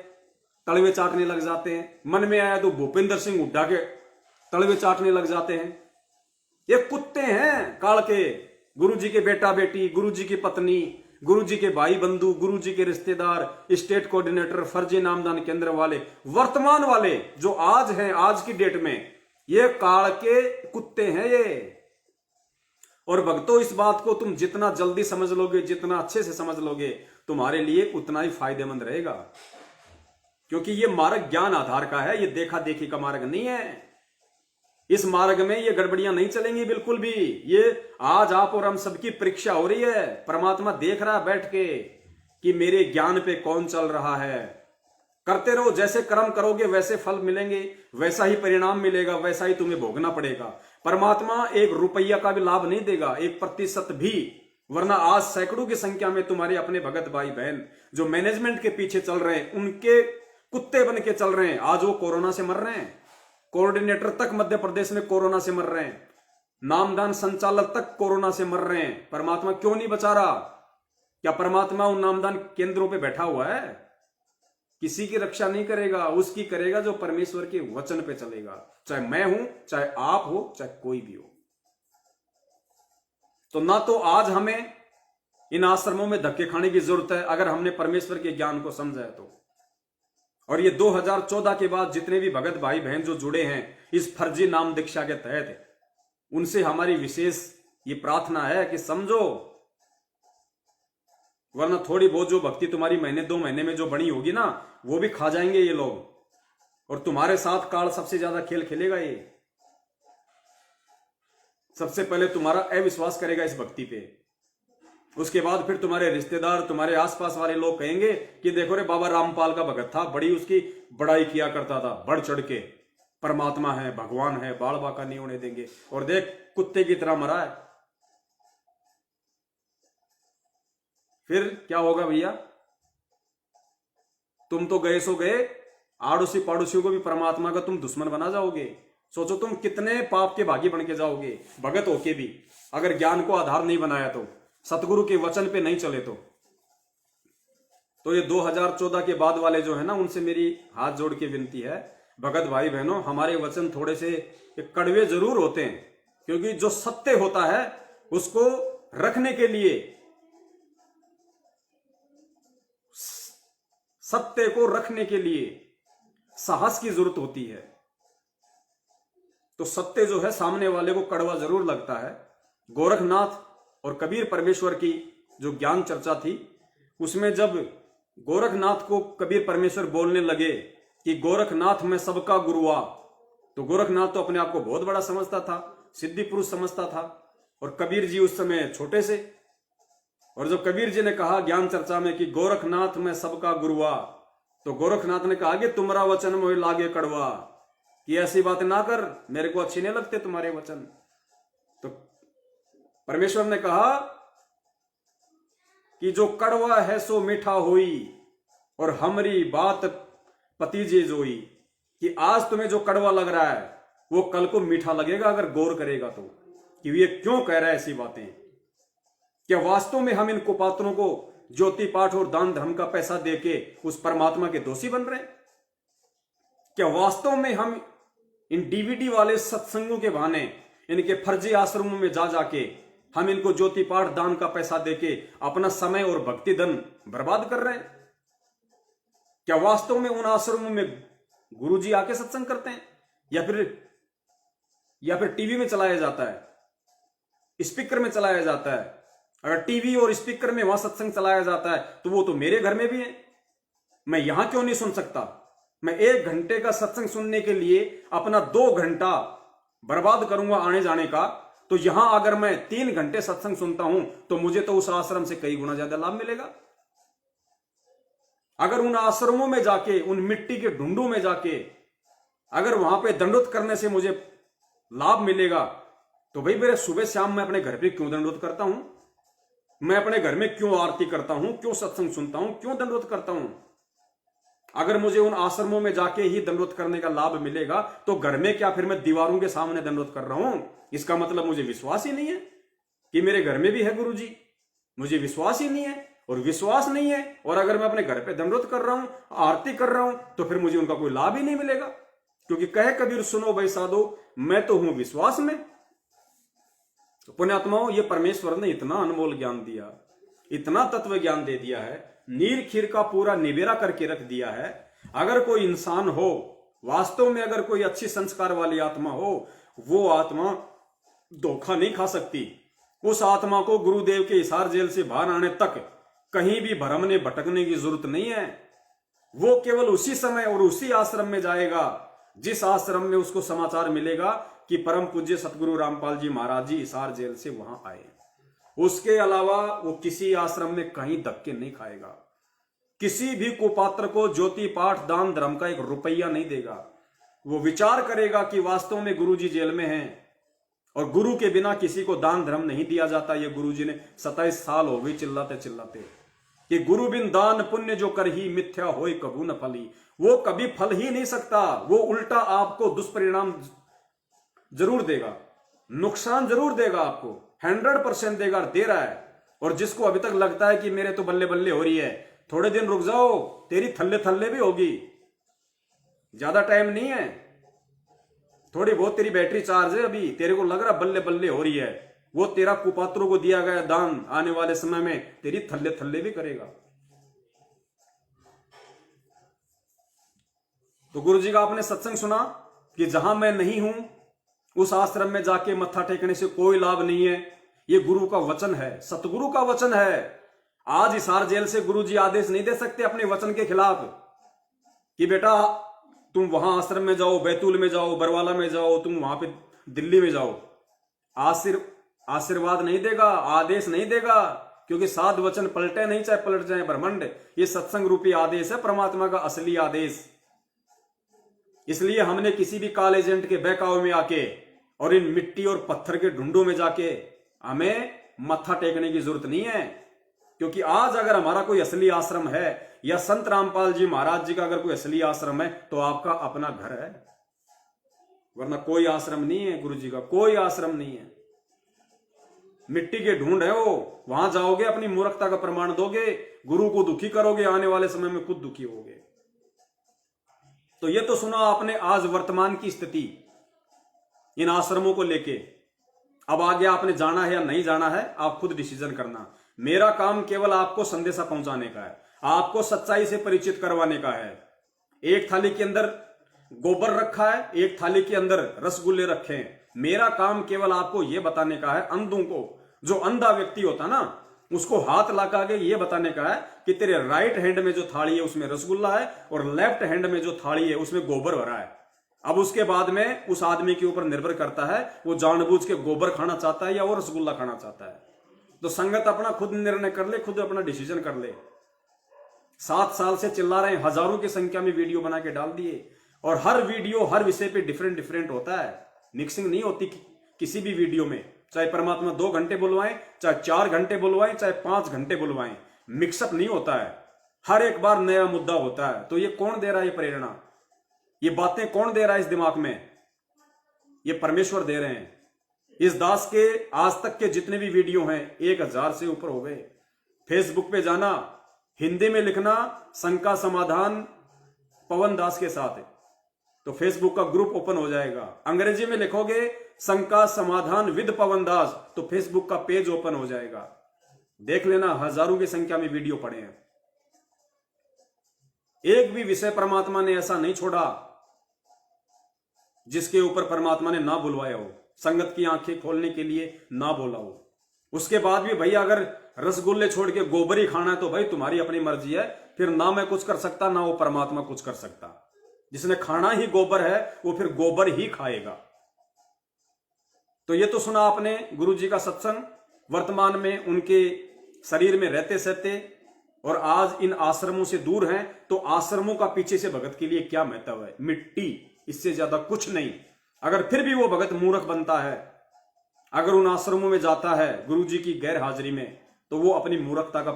तलवे चाटने लग जाते हैं, मन में आया तो भूपेंद्र सिंह हुड्डा के तलवे चाटने लग जाते हैं। ये कुत्ते हैं काल के। गुरु जी के बेटा बेटी, गुरु जी की पत्नी, गुरु जी के भाई बंधु, गुरु जी के रिश्तेदार, स्टेट कोऑर्डिनेटर, फर्जी नामदान केंद्र वाले, वर्तमान वाले जो आज हैं, आज की डेट में, ये काल के कुत्ते हैं ये। और भक्तों, इस बात को तुम जितना जल्दी समझ लोगे, जितना अच्छे से समझ लोगे, तुम्हारे लिए उतना ही फायदेमंद रहेगा। क्योंकि ये मार्ग ज्ञान आधार का है, ये देखा देखी का मार्ग नहीं है। इस मार्ग में ये गड़बड़ियां नहीं चलेंगी बिल्कुल भी। ये आज आप और हम सबकी परीक्षा हो रही है। परमात्मा देख रहा है बैठ के कि मेरे ज्ञान पे कौन चल रहा है। करते रहो, जैसे कर्म करोगे वैसे फल मिलेंगे, वैसा ही परिणाम मिलेगा, वैसा ही तुम्हें भोगना पड़ेगा। परमात्मा 1 रुपया का भी लाभ नहीं देगा, 1% भी, वरना आज सैकड़ों की संख्या में तुम्हारे अपने भगत भाई बहन जो मैनेजमेंट के पीछे चल रहे हैं, उनके कुत्ते बन के चल रहे हैं। आज वो कोरोना से मर रहे हैं, कोऑर्डिनेटर तक मध्य प्रदेश में कोरोना से मर रहे हैं, नामदान संचालक तक कोरोना से मर रहे हैं। परमात्मा क्यों नहीं बचा रहा? क्या परमात्मा उन नामदान केंद्रों पे बैठा हुआ है? किसी की रक्षा नहीं करेगा, उसकी करेगा जो परमेश्वर के वचन पे चलेगा। चाहे मैं हूं, चाहे आप हो, चाहे कोई भी हो। तो ना तो आज हमें इन आश्रमों में धक्के खाने की जरूरत है अगर हमने परमेश्वर के ज्ञान को समझा है तो। और ये 2014 के बाद जितने भी भगत भाई बहन जो जुड़े हैं इस फर्जी नाम दीक्षा के तहत, उनसे हमारी विशेष ये प्रार्थना है कि समझो, वरना थोड़ी बहुत जो भक्ति तुम्हारी महीने 2 महीने में जो बनी होगी ना, वो भी खा जाएंगे ये लोग, और तुम्हारे साथ काल सबसे ज्यादा खेल खेलेगा। ये सबसे पहले तुम्हारा अविश्वास करेगा इस भक्ति पे, उसके बाद फिर तुम्हारे रिश्तेदार, तुम्हारे आसपास वाले लोग कहेंगे कि देखो रे बाबा रामपाल का भगत था, बड़ी उसकी बड़ाई किया करता था, बढ़ चढ़ के, परमात्मा है, भगवान है, बाल बाका नहीं होने देंगे, और देख कुत्ते की तरह मरा है। फिर क्या होगा भैया? तुम तो गए सो गए, आड़ोसी पड़ोसियों को भी परमात्मा का तुम दुश्मन बना जाओगे। सोचो तुम कितने पाप के भागी बन के जाओगे, भगत होके भी, अगर ज्ञान को आधार नहीं बनाया तो, सतगुरु के वचन पे नहीं चले तो ये 2014 के बाद वाले जो है ना, उनसे मेरी हाथ जोड़ के विनती है, भगत भाई बहनों, हमारे वचन थोड़े से कड़वे जरूर होते हैं, क्योंकि जो सत्य होता है उसको रखने के लिए, सत्य को रखने के लिए साहस की जरूरत होती है। तो सत्य जो है सामने वाले को कड़वा जरूर लगता है। गोरखनाथ और कबीर परमेश्वर की जो ज्ञान चर्चा थी, उसमें जब गोरखनाथ को कबीर परमेश्वर बोलने लगे कि गोरखनाथ में सबका गुरुआ, तो गोरखनाथ तो अपने आप को बहुत बड़ा समझता था, सिद्धि पुरुष समझता था, और कबीर जी उस समय छोटे से। और जब कबीर जी ने कहा ज्ञान चर्चा में कि गोरखनाथ में सबका गुरुआ, तो गोरखनाथ ने कहा कि तुम्हारा वचन मोहि लागे कड़वा, कि ऐसी बातें ना कर, मेरे को अच्छे नहीं लगते तुम्हारे वचन। तो परमेश्वर ने कहा कि जो कड़वा है सो मीठा होई, और हमारी बात पतिजे जोई, कि आज तुम्हें जो कड़वा लग रहा है वो कल को मीठा लगेगा अगर गौर करेगा तो, कि ये क्यों कह रहा है ऐसी बातें। क्या वास्तव में हम इन कुपात्रों को ज्योति पाठ और दान धर्म का पैसा देके उस परमात्मा के दोषी बन रहे हैं? क्या वास्तव में हम इन डीवीडी वाले सत्संगों के बहाने इनके फर्जी आश्रमों में जा जाके हम इनको ज्योति पाठ दान का पैसा देके अपना समय और भक्ति धन बर्बाद कर रहे हैं? क्या वास्तव में उन आश्रमों में गुरुजी आके सत्संग करते हैं, या फिर टीवी में चलाया जाता है, स्पीकर में चलाया जाता है? अगर टीवी और स्पीकर में वहां सत्संग चलाया जाता है तो वो तो मेरे घर में भी है, मैं यहां क्यों नहीं सुन सकता? मैं 1 घंटे का सत्संग सुनने के लिए अपना 2 घंटा बर्बाद करूंगा आने जाने का, तो यहां अगर मैं 3 घंटे सत्संग सुनता हूं तो मुझे तो उस आश्रम से कई गुना ज्यादा लाभ मिलेगा। अगर उन आश्रमों में जाके, उन मिट्टी के ढूंढों में जाके अगर वहां पे दंडोत करने से मुझे लाभ मिलेगा, तो भाई मेरे सुबह शाम मैं अपने घर पे क्यों दंडोत करता हूं? मैं अपने घर में क्यों आरती करता हूं, क्यों सत्संग सुनता हूं, क्यों दंडोत करता हूं? अगर मुझे उन आश्रमों में जाके ही दंडोत करने का लाभ मिलेगा तो घर में क्या फिर मैं दीवारों के सामने दंडोत कर रहा हूं? इसका मतलब मुझे विश्वास ही नहीं है कि मेरे घर में भी है गुरुजी। मुझे विश्वास ही नहीं है, और विश्वास नहीं है और अगर मैं अपने घर पे दंडोत कर रहा हूं, आरती कर रहा हूं, तो फिर मुझे उनका कोई लाभ ही नहीं मिलेगा। क्योंकि कहे कबीर सुनो भाई साधो, मैं तो हूं विश्वास में। तो पुण्यात्माओं, ये परमेश्वर ने इतना अनमोल ज्ञान दिया, इतना तत्व ज्ञान दे दिया है, नीर खीर का पूरा निबेरा करके रख दिया है। अगर कोई इंसान हो, वास्तव में अगर कोई अच्छी संस्कार वाली आत्मा हो, वो आत्मा धोखा नहीं खा सकती। उस आत्मा को गुरुदेव के हिसार जेल से बाहर आने तक कहीं भी भ्रमने भटकने की जरूरत नहीं है। वो केवल उसी समय और उसी आश्रम में जाएगा जिस आश्रम में उसको समाचार मिलेगा कि परम पूज्य सतगुरु रामपाल जी महाराज जी हिसार जेल से वहां आए। उसके अलावा वो किसी आश्रम में कहीं धक्के नहीं खाएगा। किसी भी कुपात्र को ज्योति पाठ दान धर्म का 1 रुपया नहीं देगा। वो विचार करेगा कि वास्तव में गुरु जी जेल में हैं और गुरु के बिना किसी को दान धर्म नहीं दिया जाता। ये गुरु जी ने 27 साल हो गई चिल्लाते चिल्लाते कि गुरु बिन दान पुण्य जो कर ही मिथ्या होए कबू न फली। वो कभी फल ही नहीं सकता, वो उल्टा आपको दुष्परिणाम जरूर देगा, नुकसान जरूर देगा, आपको 100% देगा, दे रहा है। और जिसको अभी तक लगता है कि मेरे तो बल्ले बल्ले हो रही है, थोड़े दिन रुक जाओ, तेरी थल्ले थल्ले भी होगी। ज्यादा टाइम नहीं है, थोड़ी बहुत तेरी बैटरी चार्ज है, अभी तेरे को लग रहा बल्ले बल्ले हो रही है, वो तेरा कुपात्रों को दिया गया दान आने वाले समय में तेरी थल्ले थल्ले भी करेगा। तो गुरु जी का आपने सत्संग सुना कि जहां मैं नहीं हूं उस आश्रम में जाके मत्था टेकने से कोई लाभ नहीं है। ये गुरु का वचन है, सतगुरु का वचन है। आज हिसार जेल से गुरु जी आदेश नहीं दे सकते अपने वचन के खिलाफ कि बेटा तुम वहां आश्रम में जाओ, बैतूल में जाओ, बरवाला में जाओ, तुम वहां पे दिल्ली में जाओ। आशीर्वाद नहीं देगा, आदेश नहीं देगा, क्योंकि साध वचन पलटे नहीं, चाहे पलट जाए ब्रह्मांड। ये सत्संग रूपी आदेश है, परमात्मा का असली आदेश। इसलिए हमने किसी भी काल एजेंट के बहकावे में आके और इन मिट्टी और पत्थर के ढूंढों में जाके हमें मत्था टेकने की जरूरत नहीं है। क्योंकि आज अगर हमारा कोई असली आश्रम है या संत रामपाल जी महाराज जी का अगर कोई असली आश्रम है तो आपका अपना घर है, वरना कोई आश्रम नहीं है। गुरु जी का कोई आश्रम नहीं है, मिट्टी के ढूंढ है वो। वहां जाओगे, अपनी मूर्खता का प्रमाण दोगे, गुरु को दुखी करोगे, आने वाले समय में खुद दुखी होगे। तो ये तो सुना आपने आज वर्तमान की स्थिति इन आश्रमों को लेके। अब आगे आपने जाना है या नहीं जाना है, आप खुद डिसीजन करना। मेरा काम केवल आपको संदेशा पहुंचाने का है, आपको सच्चाई से परिचित करवाने का है। एक थाली के अंदर गोबर रखा है, एक थाली के अंदर रसगुल्ले रखे हैं। मेरा काम केवल आपको यह बताने का है, अंधों को, जो अंधा व्यक्ति होता ना, उसको हाथ लगा के ये बताने का है कि तेरे राइट हैंड में जो थाली है उसमें रसगुल्ला है और लेफ्ट हैंड में जो थाली है उसमें गोबर भरा है। अब उसके बाद में उस आदमी के ऊपर निर्भर करता है वो जानबूझ के गोबर खाना चाहता है या वो रसगुल्ला खाना चाहता है। तो संगत अपना खुद निर्णय कर ले, खुद अपना डिसीजन कर ले। 7 साल से चिल्ला रहे हैं, हजारों की संख्या में वीडियो बना के डाल दिए और हर वीडियो हर विषय पे डिफरेंट होता है, मिक्सिंग नहीं होती किसी भी वीडियो में। चाहे परमात्मा 2 घंटे बुलवाएं, चाहे 4 घंटे बुलवाएं, चाहे 5 घंटे बुलवाएं, मिक्सअप नहीं होता है। हर एक बार नया मुद्दा होता है। तो ये कौन दे रहा है ये प्रेरणा, ये बातें कौन दे रहा है इस दिमाग में? ये परमेश्वर दे रहे हैं। इस दास के आज तक के जितने भी वीडियो हैं 1000 से ऊपर हो गए। फेसबुक पे जाना, हिंदी में लिखना शंका समाधान पवन दास के साथ है, तो फेसबुक का ग्रुप ओपन हो जाएगा। अंग्रेजी में लिखोगे शंका समाधान विद पवन दास, तो फेसबुक का पेज ओपन हो जाएगा। देख लेना, हजारों की संख्या में वीडियो पड़े हैं। एक भी विषय परमात्मा ने ऐसा नहीं छोड़ा जिसके ऊपर परमात्मा ने ना बुलवाया हो, संगत की आंखें खोलने के लिए ना बोला हो। उसके बाद भी भैया अगर रसगुल्ले छोड़ के गोबर ही खाना है तो भाई तुम्हारी अपनी मर्जी है, फिर ना मैं कुछ कर सकता ना वो परमात्मा कुछ कर सकता। जिसने खाना ही गोबर है वो फिर गोबर ही खाएगा। तो ये तो सुना आपने गुरु जी का सत्संग, वर्तमान में उनके शरीर में रहते सहते और आज इन आश्रमों से दूर हैं, तो आश्रमों का पीछे से भगत के लिए क्या महत्व है? मिट्टी, इससे ज्यादा कुछ नहीं। अगर फिर भी वो भगत मूर्ख बनता है, अगर उन आश्रमों में जाता है गुरु जी की गैर हाजिरी में, तो वो अपनी मूर्खता का